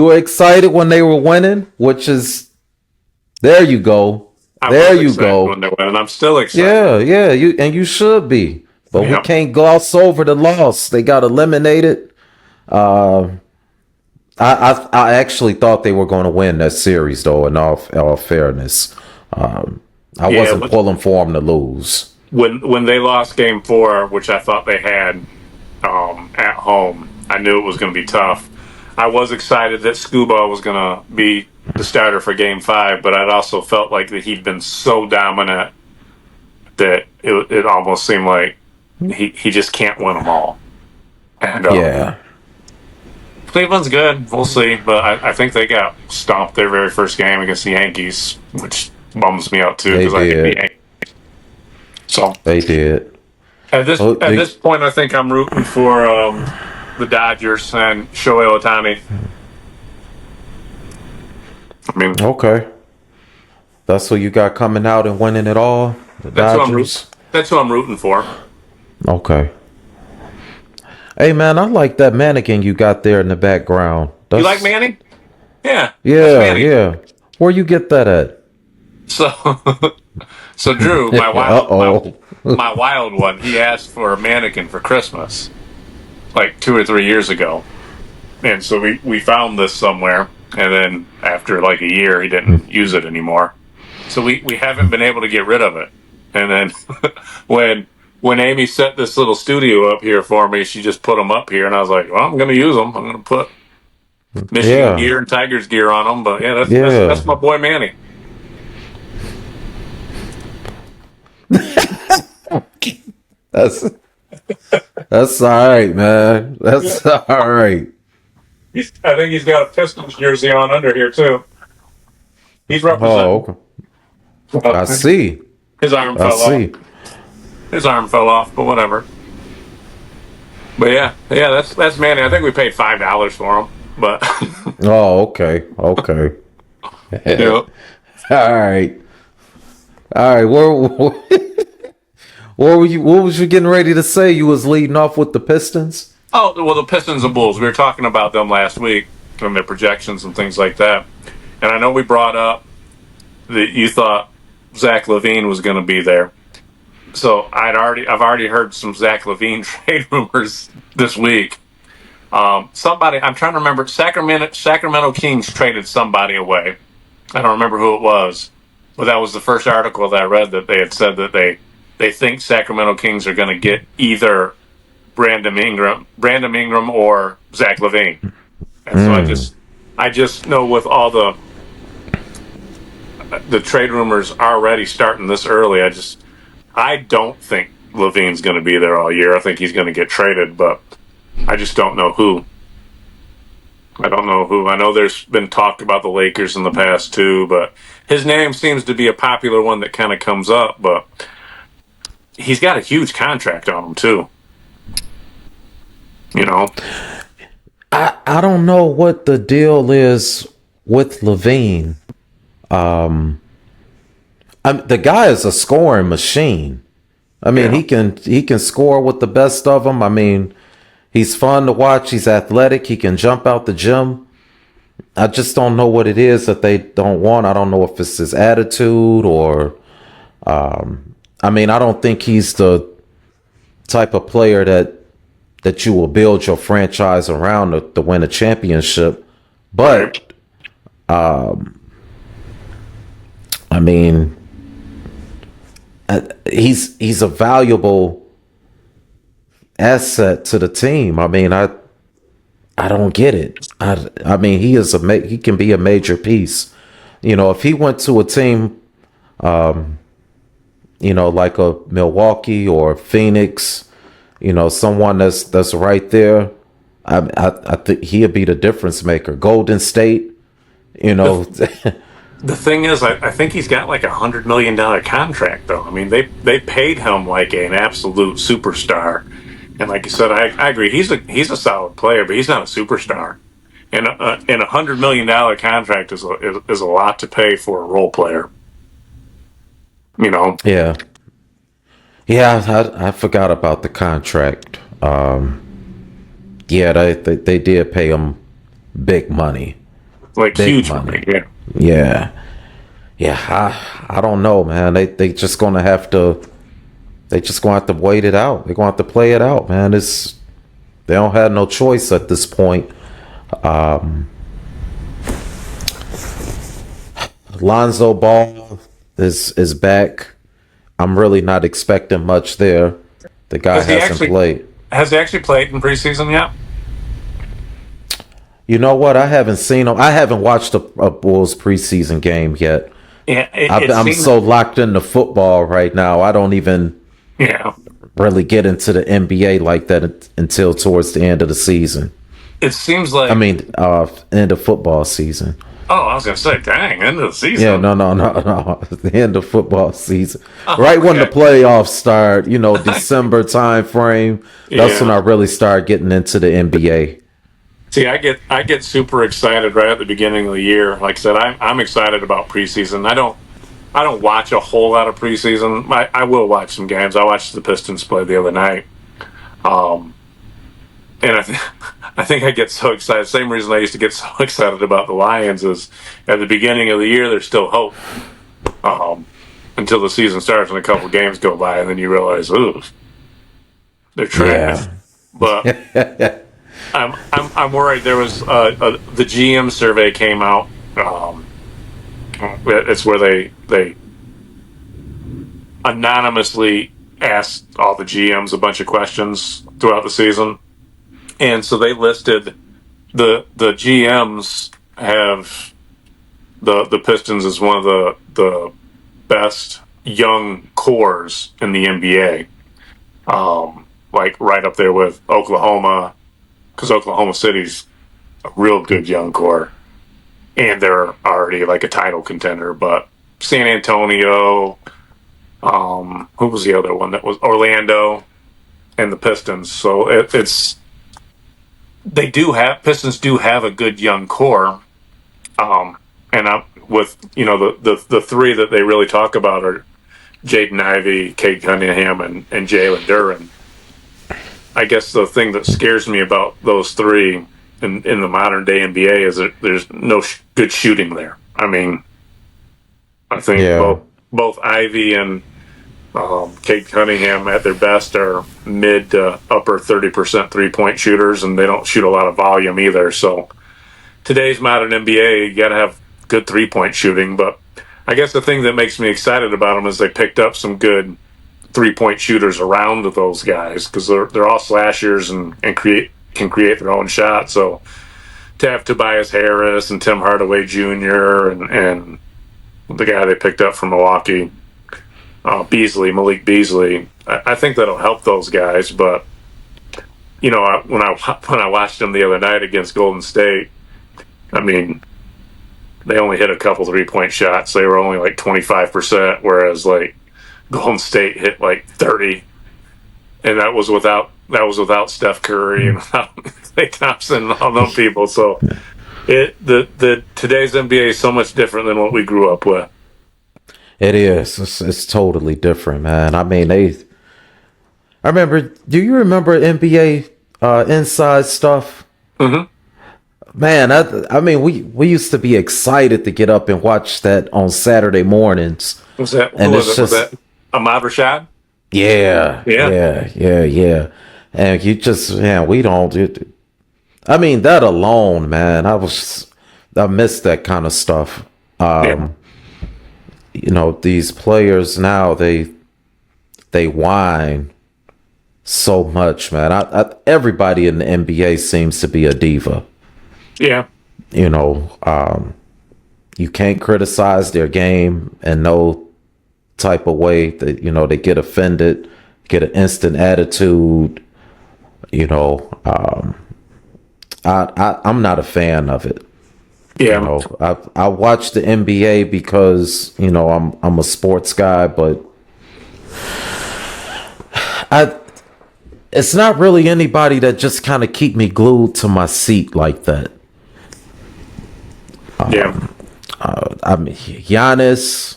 were excited when they were winning, which is there. You go. I There was you excited when go. they went, and I'm still excited. Yeah. You should be, but we Yeah, can't gloss over the loss. They got eliminated. Uh, I actually thought they were going to win that series, though. In all fairness, I yeah. wasn't pulling for them to lose. When they lost Game 4, which I thought they had at home, I knew it was going to be tough. I was excited that Scuba was going to be the starter for Game 5, but I'd also felt like that he'd been so dominant that it almost seemed like he just can't win them all. And Yeah, Cleveland's good. We'll see, but I think they got stomped their very first game against the Yankees, which bums me out too they because I hate the did. Yankees. So They did. at this Oh, at this point, I think I'm rooting for the Dodgers and Shohei Ohtani. I mean, okay. That's who you got coming out and winning it all. The that's who I'm Dodgers. that's who I'm rooting for. Okay. Hey man, I like that mannequin you got there in the background. You like Manny? Yeah, that's Yeah, Manny. yeah. Where you get that at? So, so Drew, Uh oh. my wild one, he asked for a mannequin for Christmas, like 2 or 3 years ago, and so we found this somewhere, and then after like a year, he didn't use it anymore. So we haven't been able to get rid of it. And then when Amy set this little studio up here for me, she just put them up here, and I was like, well, I'm going to use them. I'm going to put Michigan Yeah, gear and Tigers gear on them. But yeah, that's yeah. my boy Manny. That's that's all right, man. That's all right. I think he's got a Pistons jersey on under here too. He's representing. Oh, okay. I see. His arm I fell off. see. His arm fell off, but whatever. But yeah, that's Manny. I think we paid $5 for him, but Oh, okay. Okay. yeah. All right. All right. What was you getting ready to say? You was leading off with the Pistons? Oh well, the Pistons and Bulls. We were talking about them last week and their projections and things like that. And I know we brought up that you thought Zach LaVine was going to be there. So I've already heard some Zach LaVine trade rumors this week. Somebody I'm trying to remember. Sacramento Kings traded somebody away. I don't remember who it was, but that was the first article that I read that they had said that they think Sacramento Kings are going to get either Brandon Ingram or Zach LaVine. And so I just know with all the trade rumors already starting this early, I don't think LaVine's going to be there all year. I think he's going to get traded, but I just don't know who. I don't know who. I know there's been talk about the Lakers in the past too, but his name seems to be a popular one that kind of comes up, but he's got a huge contract on him too. You know? I don't know what the deal is with LaVine. The guy is a scoring machine. I mean, Yeah. he can score with the best of them. I mean, he's fun to watch. He's athletic. He can jump out the gym. I just don't know what it is that they don't want. I don't know if it's his attitude or, I mean, I don't think he's the type of player that you will build your franchise around to win a championship. Right. But I mean, he's a valuable asset to the team. I mean, I don't get it. I mean, he can be a major piece. You know, if he went to a team, you know, like a Milwaukee or Phoenix, you know, someone that's right there, I think he'd be the difference maker. Golden State, you know. The thing is, I think he's got like $100 million contract, though. I mean, they paid him like an absolute superstar, and like you said, I agree. He's a solid player, but he's not a superstar. And $100 million contract is a lot to pay for a role player. You know, Yeah. Yeah, I forgot about the contract. Yeah, they did pay him big money. like Big huge money. money. Yeah. Yeah. Yeah, I don't know, man. They just gonna have to wait it out. They're gonna have to play it out, man. They don't have no choice at this point. Lonzo Ball is back. I'm really not expecting much there. The guy Has he hasn't actually played. has he actually played in preseason yet? You know what? I haven't seen him. I haven't watched a Bulls preseason game yet. Yeah, it I'm seems. so locked into football right now. I don't even Yeah, really get into the NBA like that until towards the end of the season. it seems I like. mean, end of football season. Oh, I was gonna say, dang, end of the Yeah, season. no. The end of football season. Oh, Right when the okay. playoffs start, you know, December time frame. That's when Yeah. I really start getting into the NBA. See, I get super excited right at the beginning of the year. Like I said, I'm excited about preseason. I don't watch a whole lot of preseason. I will watch some games. I watched the Pistons play the other night, um, and I think I get so excited. Same reason I used to get so excited about the Lions is at the beginning of the year there's still hope, until the season starts and a couple games go by and then you realize, ooh, they're trash. Yeah. But I'm worried. There was the GM survey came out. It's where they anonymously asked all the GMs a bunch of questions throughout the season, and so they listed the GMs have the Pistons as one of the best young cores in the NBA. Like right up there with Oklahoma, because Oklahoma City's a real good young core, and they're already like a title contender. But San Antonio, who was the other one that was Orlando and the Pistons? So it's they do have Pistons do have a good young core, and with the three that they really talk about are Jaden Ivey, Cade Cunningham, and Jalen Duren. I guess the thing that scares me about those three in the modern day NBA is that there's no good shooting there. I mean, I think Yeah. both Ivy and Cade Cunningham at their best are mid to upper 30% 3-point shooters, and they don't shoot a lot of volume either. So today's modern NBA, you got to have good 3-point shooting. But I guess the thing that makes me excited about them is they picked up some good 3-point shooters around those guys because they're all slashers and can create their own shot. So to have Tobias Harris and Tim Hardaway Jr. and the guy they picked up from Milwaukee, Malik Beasley, I think that'll help those guys. But when I watched them the other night against Golden State, I mean, they only hit a couple 3-point shots. They were only like 25%, whereas like Golden State hit like 30, and that was without Steph Curry and without Klay Thompson and all those people. So the today's NBA is so much different than what we grew up with. It is. It's totally different, man. I mean, I remember. Do you remember NBA inside stuff? Mm-hmm. Man, I mean, we used to be excited to get up and watch that on Saturday mornings. Was that? And Who it's was it? Was just, that Ahmad Rashad? yeah, Yeah. yeah. And you just, yeah, we don't. I mean, that alone, man. I miss that kind of stuff. Yeah. These players now they whine so much, man. Everybody in the NBA seems to be a diva. Yeah. You can't criticize their game in no type of way. That they get offended, get an instant attitude. I'm not a fan of it. Yeah. I watch the NBA because I'm a sports guy, but it's not really anybody that just kind of keep me glued to my seat like that. Yeah. I mean, Giannis,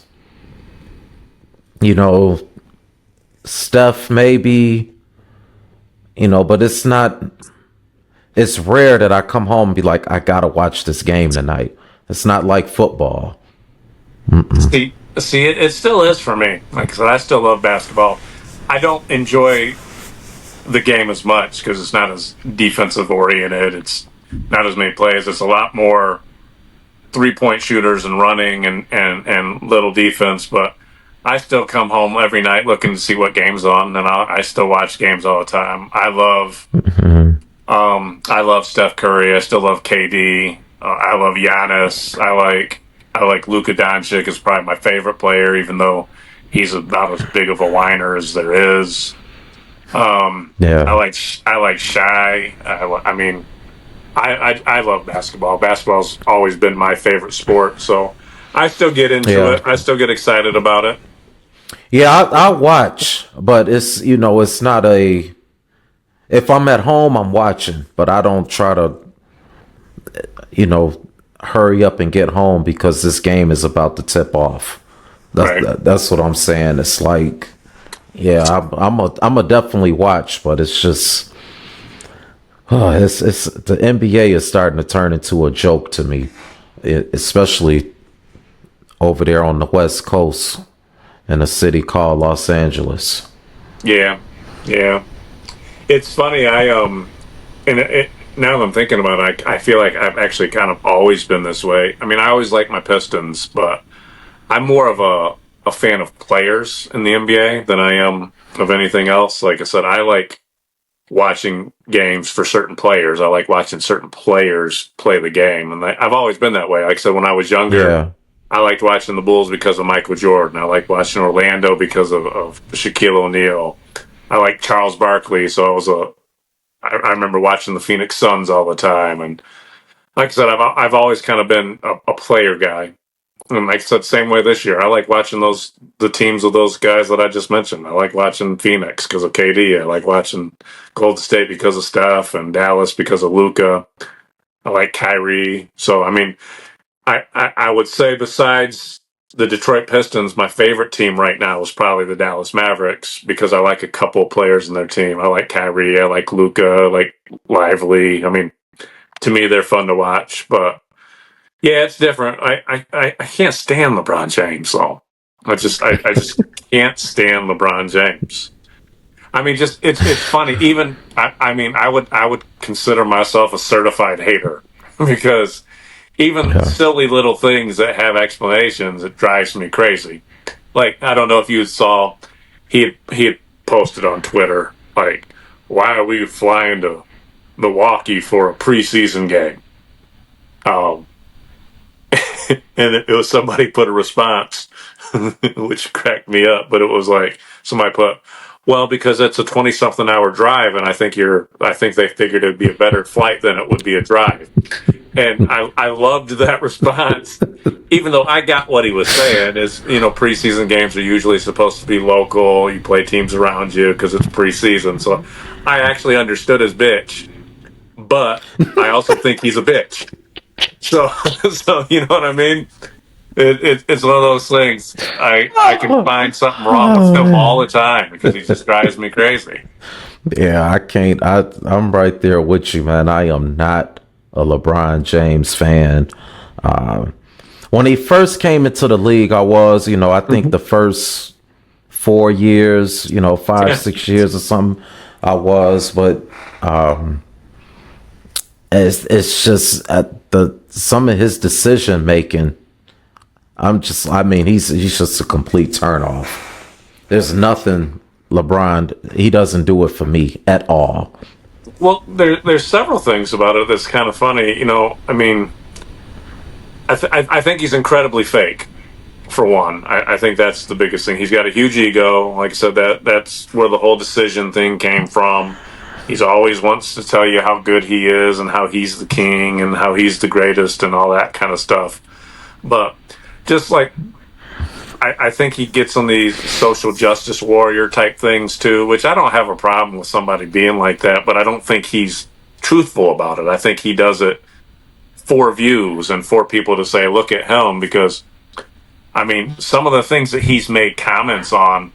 Steph maybe, but it's not. It's rare that I come home and be like, I gotta watch this game tonight. It's not like football. It still is for me. Like I said, I still love basketball. I don't enjoy the game as much because it's not as defensive oriented. It's not as many plays. It's a lot more 3-point shooters and running and little defense. But I still come home every night looking to see what game's on, and I still watch games all the time. I love Steph Curry. I still love KD. I love Giannis. I like Luka Doncic is probably my favorite player, even though he's about as big of a whiner as there is. Yeah. I like Shy. I mean, I love basketball. Basketball's always been my favorite sport, so I still get into it. I still get excited about it. Yeah, I watch, but it's not a. If I'm at home, I'm watching, but I don't try to, hurry up and get home because this game is about to tip off. That's what I'm saying. It's like, yeah, I'm a definitely watch, but it's just, it's the NBA is starting to turn into a joke to me, especially over there on the West Coast in a city called Los Angeles. Yeah, yeah. It's funny. Now that I'm thinking about it, I feel like I've actually kind of always been this way. I mean, I always like my Pistons, but I'm more of a fan of players in the NBA than I am of anything else. Like I said, I like watching games for certain players. I like watching certain players play the game, and I've always been that way. Like I said, when I was younger, Yeah. I liked watching the Bulls because of Michael Jordan. I liked watching Orlando because of Shaquille O'Neal. I like Charles Barkley, so I remember watching the Phoenix Suns all the time, and like I said, I've always kind of been a player guy. And like I said, same way this year. I like watching the teams of those guys that I just mentioned. I like watching Phoenix because of KD. I like watching Golden State because of Steph, and Dallas because of Luka. I like Kyrie. So I mean, I would say besides the Detroit Pistons, my favorite team right now is probably the Dallas Mavericks because I like a couple of players in their team. I like Kyrie. I like Luka. I like Lively. I mean, to me, they're fun to watch. But yeah, it's different. I can't stand LeBron James though. I just can't stand LeBron James. I mean, just it's funny. Even I mean, I would consider myself a certified hater because even Yeah. silly little things that have explanations, it drives me crazy. Like I don't know if you saw he had posted on Twitter like, why are we flying to Milwaukee for a preseason game? Um, and it was somebody put a response, which cracked me up. But it was like somebody put, "Well, because it's a 20-something hour drive, and I think they figured it'd be a better flight than it would be a drive." And I loved that response, even though I got what he was saying. Is preseason games are usually supposed to be local. You play teams around you because it's preseason. So I actually understood his bitch, but I also think he's a bitch. So, so you know what I mean? It's one of those things. I can find something wrong with Oh him all man. the time because he just drives me crazy. Yeah, I can't. I'm right there with you, man. I am not a LeBron James fan. Um, when he first came into the league, I was, I think Mhm. the first 4 years, five, Yeah. 6 years or something, I was. But it's just the some of his decision making. I mean, he's just a complete turnoff. There's nothing LeBron. He doesn't do it for me at all. Well, there's several things about it that's kind of funny. I mean, I think he's incredibly fake. For one, I think that's the biggest thing. He's got a huge ego. Like I said, that's where the whole decision thing came from. He's always wants to tell you how good he is and how he's the king and how he's the greatest and all that kind of stuff. But just like I think he gets on these social justice warrior type things too, which I don't have a problem with somebody being like that, but I don't think he's truthful about it. I think he does it for views and for people to say, look at him, because I mean, some of the things that he's made comments on,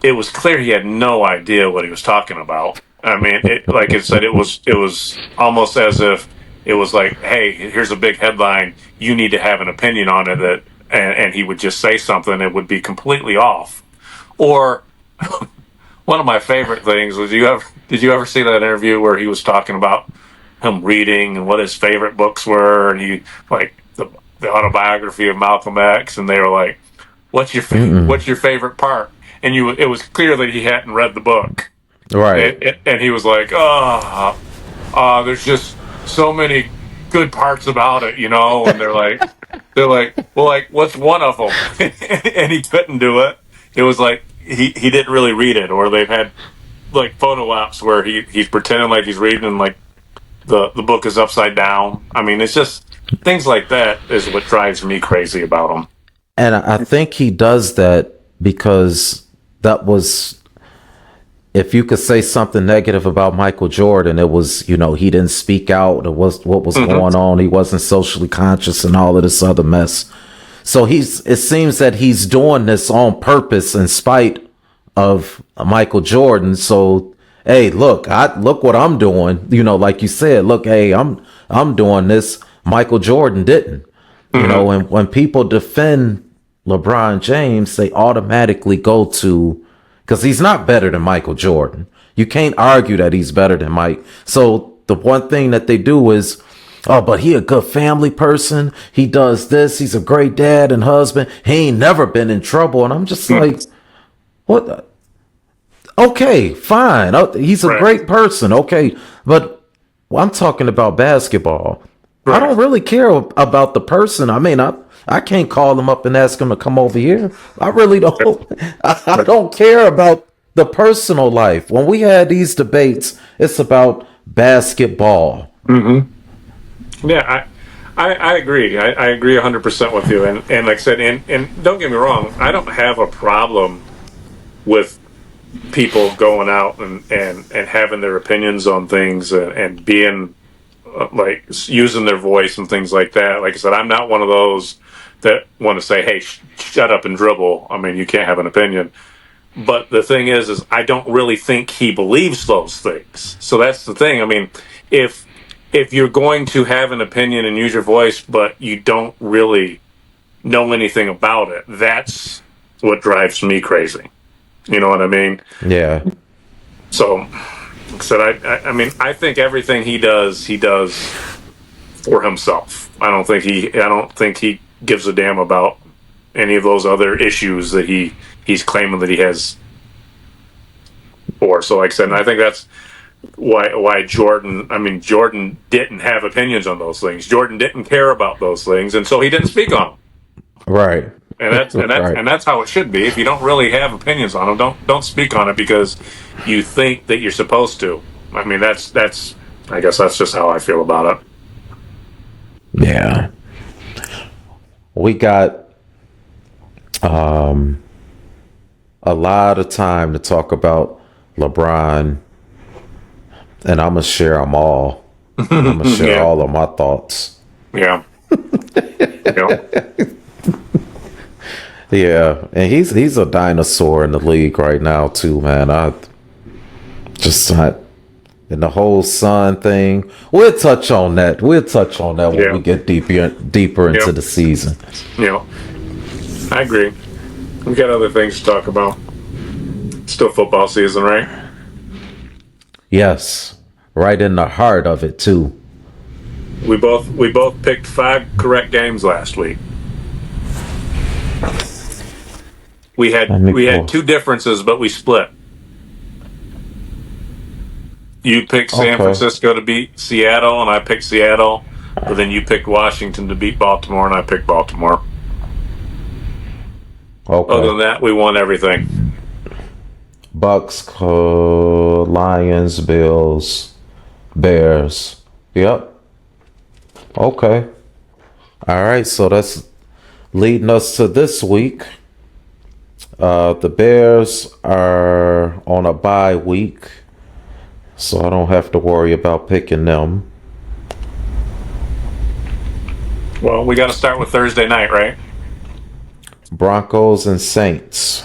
it was clear he had no idea what he was talking about. I mean, like I said, it was almost as if it was like, "Hey, here's a big headline. You need to have an opinion on it." And he would just say something that would be completely off. Or one of my favorite things was, did you ever see that interview where he was talking about him reading and what his favorite books were, and he like the autobiography of Malcolm X, and they were like, Mm-mm. what's your favorite part?" And it was clear that he hadn't read the book, Right. and he was like, there's just so many good parts about it, and they're like, well, like what's one of them? And he couldn't do it. It was like he didn't really read it, or they've had like photo ops where he's pretending like he's reading and like the book is upside down. I mean, it's just things like that is what drives me crazy about him. And I think he does that because that was, if you could say something negative about Michael Jordan, it was, he didn't speak out. It was what was Hmm. going on. He wasn't socially conscious and all of this other mess. So it seems that he's doing this on purpose in spite of Michael Jordan. So, hey, look what I'm doing. Like you said, look, hey, I'm doing this. Michael Jordan didn't. Hmm. And when people defend LeBron James, they automatically go to, because he's not better than Michael Jordan. You can't argue that he's better than Mike. So the one thing that they do is, oh, but he a good family person. He does this. He's a great dad and husband. He ain't never been in trouble. And I'm just like, what? Okay, fine. Oh, he's a Right, great person. Okay. But I'm talking about basketball. I right, don't really care about the person. I mean, I can't call him up and ask him to come over here. I really don't. I right. don't care about the personal life. When we had these debates, it's about basketball. Hmm. Yeah, I agree. I agree 100% with you. And like I said, and don't get me wrong, I don't have a problem with people going out and having their opinions on things and being like using their voice and things like that. Like I said, I'm not one of those that want to say, "Hey, shut up and dribble." I mean, you can't have an opinion. But the thing is I don't really think he believes those things. So that's the thing. I mean, if you're going to have an opinion and use your voice, but you don't really know anything about it, that's what drives me crazy. You know what I mean? Yeah. So, like I said, I mean, I think everything he does for himself. I don't think he gives a damn about any of those other issues that he's claiming that he has for. So, like I said, and I think that's why Jordan. I mean, Jordan didn't have opinions on those things. Jordan didn't care about those things, and so he didn't speak on them. Right. Right. And that's how it should be. If you don't really have opinions on them, don't speak on it because you think that you're supposed to. I mean, that's. I guess that's just how I feel about it. Yeah. We got a lot of time to talk about LeBron, and I'm gonna share them all. I'm gonna share Yeah, all of my thoughts. yeah, yeah, Yeah, and he's a dinosaur in the league right now too, man. I just not and the whole son thing. We'll touch on that. We'll touch on that when yeah, we get deeper yeah, into the season. yeah. I agree. We got other things to talk about. Still football season, right? Yes, right in the heart of it too. We both picked 5 correct games last week. Let me We had pull. 2 differences, but we split. You picked San Okay, Francisco to beat Seattle, and I picked Seattle. But then you picked Washington to beat Baltimore, and I picked Baltimore. Other okay. than that, we won everything. Bucks, Lions, Bills, Bears. Yep. Okay. All right. So that's leading us to this week. The Bears are on a bye week, so I don't have to worry about picking them. Well, we got to start with Thursday night, right? Broncos and Saints.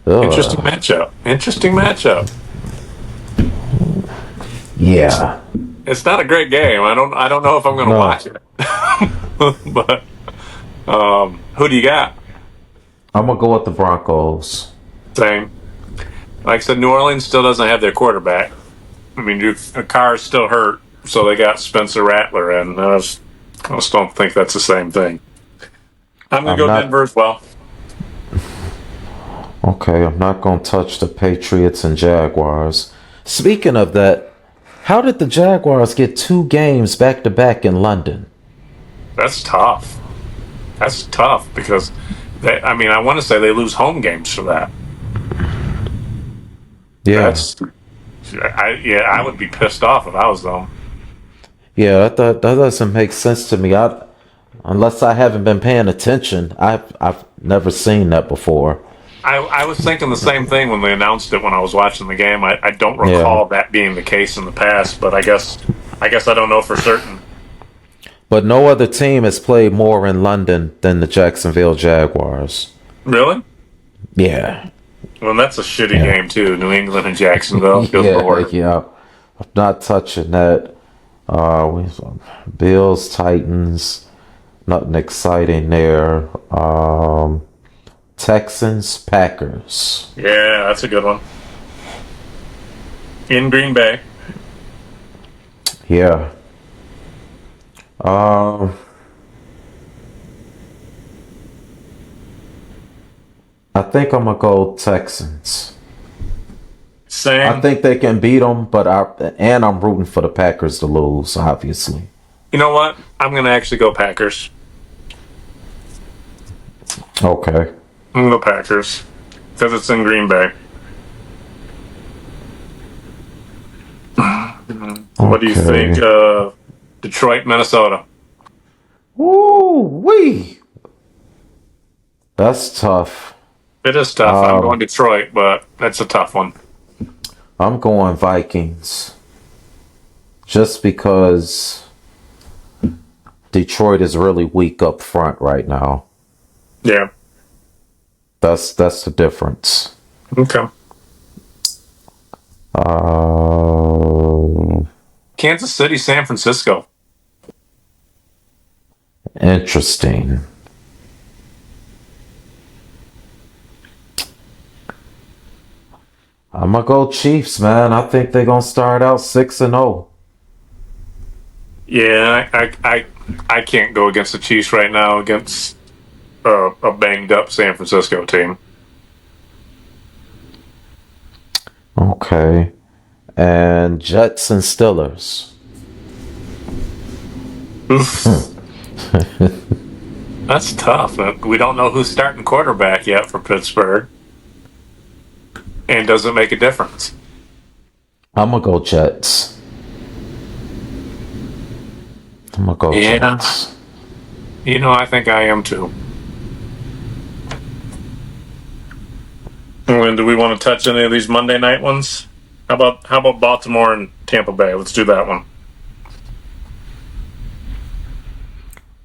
Ugh. Interesting matchup. Interesting matchup. Yeah. It's not a great game. I don't know if I'm going to No, watch it. But who do you got? I'm gonna go with the Broncos. Same. Like I said, New Orleans still doesn't have their quarterback. I mean, Carr's still hurt, so they got Spencer Rattler, and I just don't think that's the same thing. I'm going to I'm go not Denver as well. okay. I'm not gonna touch the Patriots and Jaguars. Speaking of that, how did the Jaguars get 2 games back to back in London? That's tough. That's tough because I mean, I want to say they lose home games for that. Yeah. That's, I would be pissed off if I was them. Yeah, that doesn't make sense to me. Unless I haven't been paying attention, I've never seen that before. I was thinking the same thing when they announced it when I was watching the game. I don't Yeah, recall that being the case in the past, but I guess I don't know for certain. but no other team has played more in London than the Jacksonville Jaguars. Really? Yeah, Well, that's a shitty yeah, game too. New England and Jacksonville. Good yeah, lord. yeah. I'm not touching that. We Bills, Titans, nothing exciting there. Texans, Packers. Yeah, that's a good one. In Green Bay. Yeah. Um, I think I'm gonna go Texans. I Same. think they can beat them, I'm rooting for the Packers to lose, obviously. You know what? I'm going to actually go Packers. Okay. I'm going to go Packers because it's in Green Bay. What do you think? Okay. Detroit, Minnesota. Woo wee. That's tough. It is tough. I'm going Um, Detroit, but that's a tough one. I'm going Vikings. Just because Detroit is really weak up front right now. Yeah. That's the difference. Okay. Uh, Kansas City, San Francisco. Interesting. I'm gonna go Chiefs, man. I think they're gonna start out 6-0. Yeah, I can't go against the Chiefs right now against a banged up San Francisco team. Okay. And Jets and Steelers. Oof. That's tough. We don't know who's starting quarterback yet for Pittsburgh. And does it make a difference? I'm gonna go Jets. I'm gonna go Yeah. Jets. I think I am too. And do we want to touch any of these Monday night ones? How about Baltimore and Tampa Bay? Let's do that one.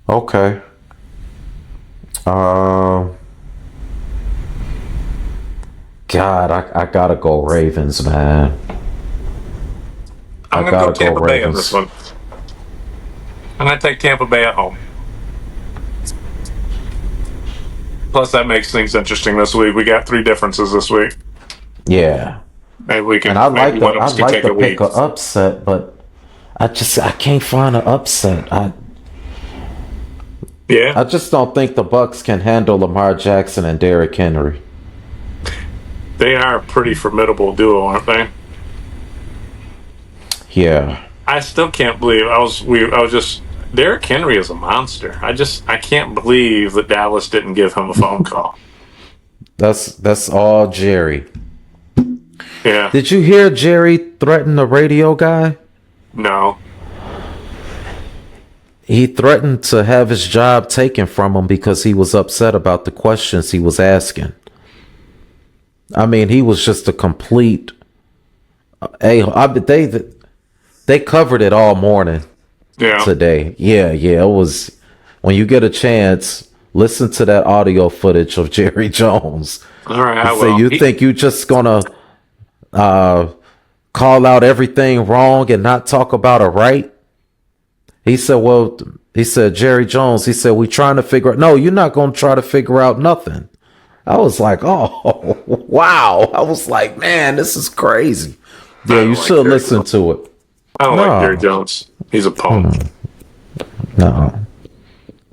Okay. Uh, God, I gotta go Ravens, man. I'm I going to go gotta go Tampa Bay on this Ravens. one. I'm going to take Tampa Bay at home. Plus, that makes things interesting this week. We got 3 differences this week. Yeah. Maybe And I maybe like the one of I us can like take to a pick lead. a upset, but I can't find an upset. Yeah, I just don't think the Bucks can handle Lamar Jackson and Derrick Henry. they are a pretty formidable duo, aren't they? Yeah. I still can't believe I was just Derrick Henry is a monster. I can't believe that Dallas didn't give him a phone call. That's all Jerry. Yeah, Did you hear Jerry threaten the radio guy? no, He threatened to have his job taken from him because he was upset about the questions he was asking. I mean, he was just a complete. They covered it all morning yeah. today. Yeah, yeah. It was when you get a chance, listen to that audio footage of Jerry Jones. All right, He I say, will. "You think you just gonna call out everything wrong and not talk about a right?" He said, "Well," he said, "Jerry Jones." He said, "We trying to figure out." No, you're not gonna try to figure out nothing. I was like, "Oh, wow!" I was like, "Man, this is crazy." I Yeah, you don't like should Jerry listen Jones. to it. I don't like Jerry No, Jones. He's a punk. no,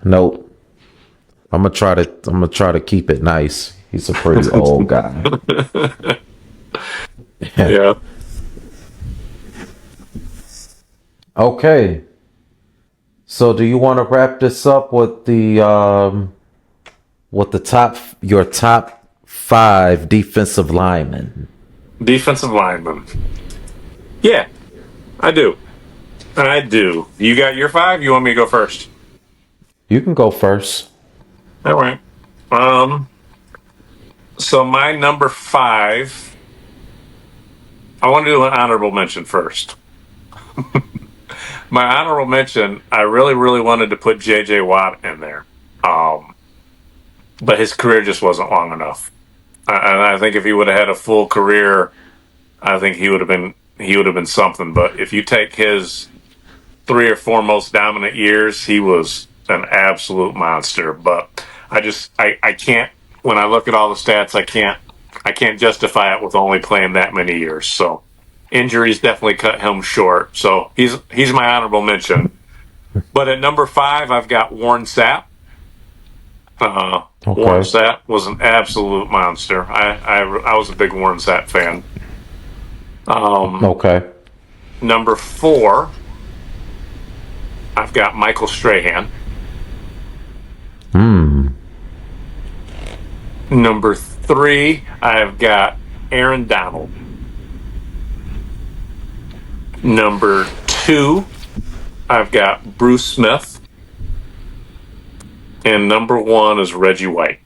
nope. I'm gonna try to keep it nice. He's a pretty old guy. Yeah. Okay. So do you want to wrap this up with the top 5 defensive linemen? Defensive lineman. Yeah, I do. I do. You got your 5? You want me to go first? You can go first. All right. So my number 5, I want to do an honorable mention first. My honorable mention, I really, really wanted to put J.J. Watt in there, um, but his career just wasn't long enough. I think if he would have had a full career, I think he would have been something. But if you take his 3 or 4 most dominant years, he was an absolute monster. But I can't. When I look at all the stats, I can't justify it with only playing that many years. So injuries definitely cut him short. So he's my honorable mention. But at number 5, I've got Warren Sapp. Warren Okay. Sapp was an absolute monster. I was a big Warren Sapp fan. Okay. Number 4, I've got Michael Strahan. Hmm. Number 3, I've got Aaron Donald. Number 2, I've got Bruce Smith, and number 1 is Reggie White.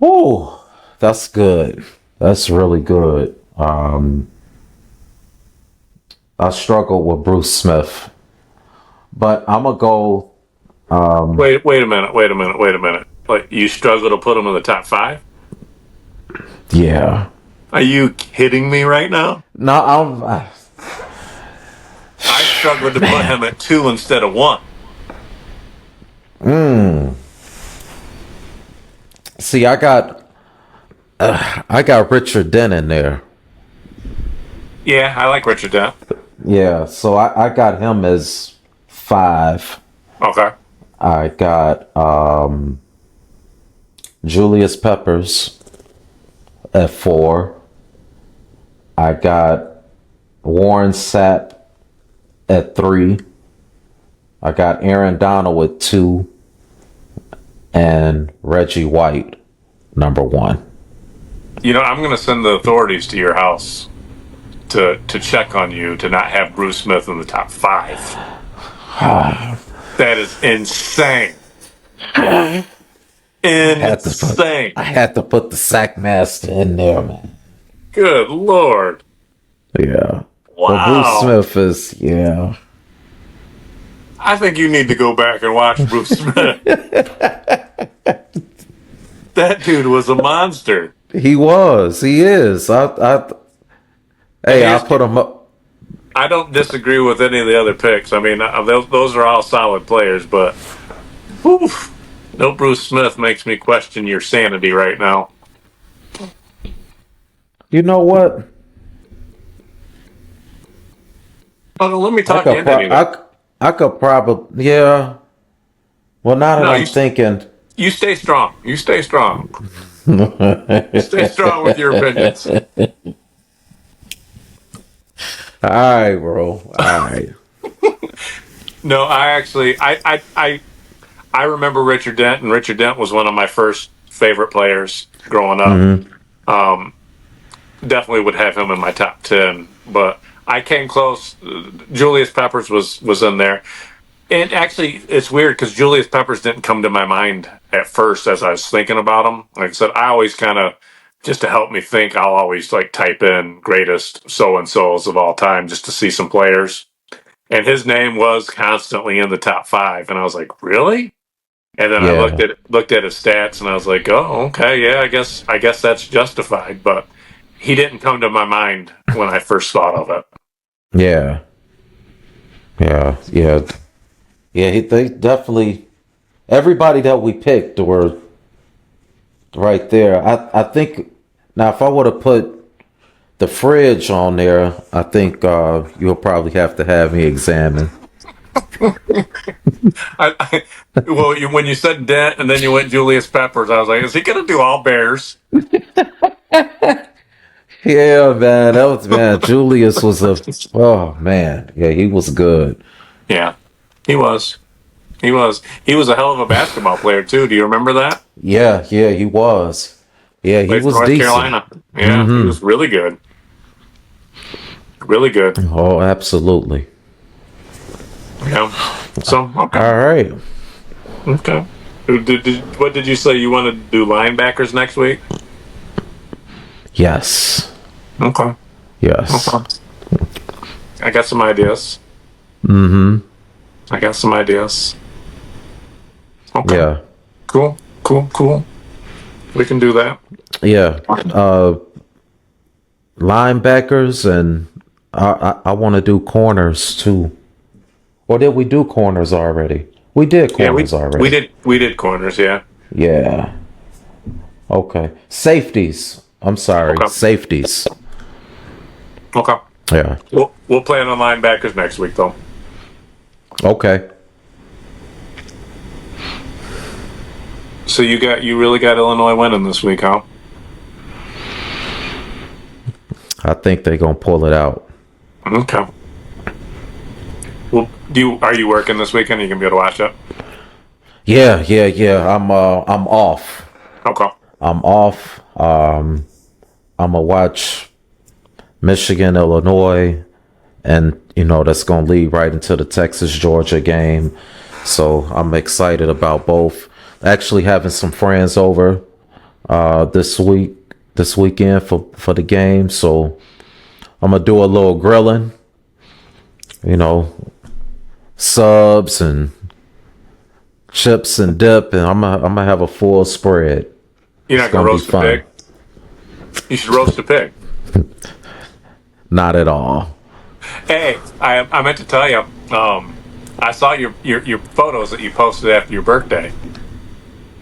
Oh, that's good. That's really good. I struggled with Bruce Smith, but I'm gonna go. Wait a minute. Like, you struggle to put him in the top 5? Yeah. Are you kidding me right now? No, I struggled to put him at 2 instead of 1. See, I got Richard Dent in there. Yeah, I like Richard Dent. Yeah, so I got him as 5. Okay. I got Julius Peppers at 4. I got Warren Sapp at 3. I got Aaron Donald at 2. And Reggie White, number 1. You know, I'm going to send the authorities to your house to check on you to not have Bruce Smith in the top 5. That is insane. Insane. I had to put the sack master in there, man. Good Lord. Yeah. Wow. But Bruce Smith is, yeah. I think you need to go back and watch Bruce Smith. That dude was a monster. He was. He is. I put him up. I don't disagree with any of the other picks. I mean, those are all solid players, but whew, no Bruce Smith makes me question your sanity right now. You know what? Oh, let me talk into you. I could probably, yeah. Well, now that I'm thinking. You stay strong. You stay strong. Stay strong with your opinions. All right, bro. All right. No, I remember Richard Dent, and Richard Dent was one of my first favorite players growing up. Mm-hmm. Definitely would have him in my top 10, but I came close. Julius Peppers was in there. And actually, it's weird because Julius Peppers didn't come to my mind at first as I was thinking about him. Like I said, I always kind of, just to help me think, I'll always like type in greatest so-and-sos of all time just to see some players. And his name was constantly in the top 5. And I was like, really? And then I looked at his stats and I was like, oh, okay, yeah, I guess that's justified. But he didn't come to my mind when I first thought of it. Yeah. Yeah. Yeah. Yeah, they definitely, everybody that we picked were right there. I think, now if I would have put the fridge on there, I think you'll probably have to have me examine. Well, when you said Dent and then you went Julius Peppers, I was like, is he going to do all Bears? Yeah, man, Julius was oh man, yeah, he was good. Yeah, he was. He was a hell of a basketball player too. Do you remember that? Yeah, he was. Yeah, he was North decent. Carolina. Yeah, He was really good. Really good. Oh, absolutely. Yeah. So, okay. All right. Okay. What did you say? You want to do linebackers next week? Yes. Okay. Yes. Okay. I got some ideas. Mm-hmm. I got some ideas. Okay. Yeah. Cool. We can do that. Yeah. Linebackers, and I want to do corners too. Or did we do corners already? We did corners already. We did corners, yeah. Yeah. Okay. Safeties. I'm sorry. Okay. Safeties. Okay. Yeah. We'll plan on linebackers next week, though. Okay. So you really got Illinois winning this week, huh? I think they're gonna pull it out. Okay. Well, are you working this weekend? Are you gonna be able to watch it? Yeah. I'm off. Okay. I'm off. I'm gonna watch Michigan, Illinois, and that's gonna lead right into the Texas Georgia game. So I'm excited about both. Actually, having some friends over this weekend for the game. So I'm gonna do a little grilling. Subs and chips and dip, and I'm gonna have a full spread. You're It's not gonna gonna be roast a fun. pig. You should roast a pig. Not at all. Hey, I meant to tell you. I saw your photos that you posted after your birthday.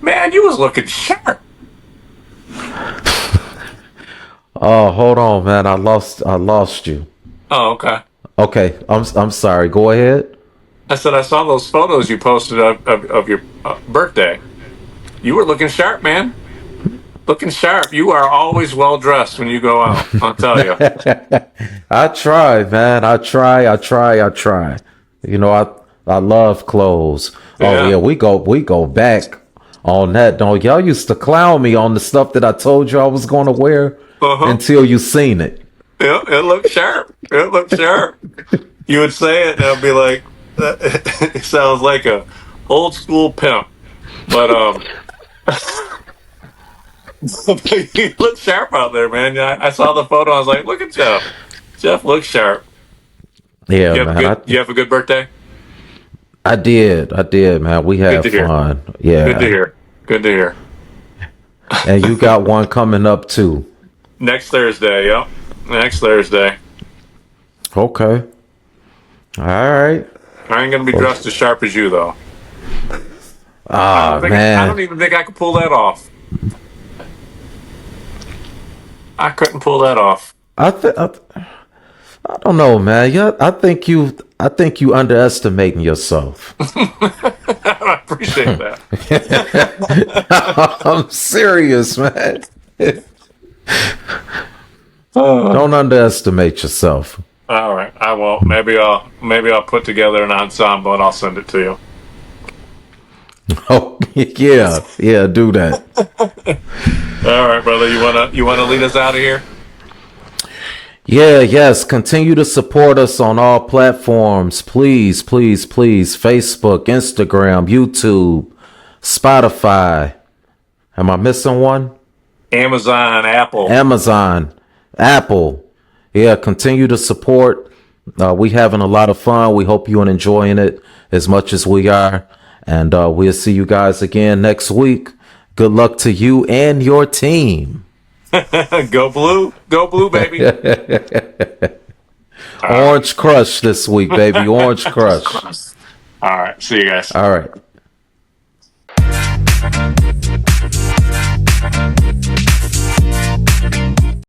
Man, you was looking sharp. Oh, hold on, man. I lost you. Oh, okay. Okay, I'm sorry. Go ahead. I said I saw those photos you posted of your birthday. You were looking sharp, man. Looking sharp. You are always well dressed when you go out. I'll tell you. I try, man. I try. I love clothes. Oh Yeah. yeah, we go back on that. Don't y'all used to clown me on the stuff that I told you I was going to wear Uh-huh. until you seen it. Yeah, it looked sharp. It looked sharp. You would say it, and I'd be like, it sounds like a old school pimp. But you look sharp out there, man. I saw the photo. I was like, look at Jeff. Jeff looks sharp. Yeah, man. You have a good birthday. I did, man. We had to hear. fun. Good to Yeah, hear. Good to hear. and you got one coming up too. Next Thursday, yep. Next Thursday. Okay. All right. I ain't gonna be dressed as sharp as you, though. Ah, I man. don't even think I could pull that off. I couldn't pull that off. I don't know, man. Yeah, I think you underestimating yourself. I appreciate that. I'm serious, man. Don't underestimate yourself. All right, I won't. Maybe I'll put together an ensemble and I'll send it to you. Oh, yeah, do that. All right, brother. You wanna lead us out of here? Yeah, yes. Continue to support us on all platforms. Please, please, please. Facebook, Instagram, YouTube, Spotify. Am I missing one? Amazon, Apple. Amazon, Apple. Yeah, continue to support. We having a lot of fun. We hope you're enjoying it as much as we are. And we'll see you guys again next week. Good luck to you and your team. Go blue, baby. Orange Crush this week, baby. Orange Crush. All right, see you guys. All right.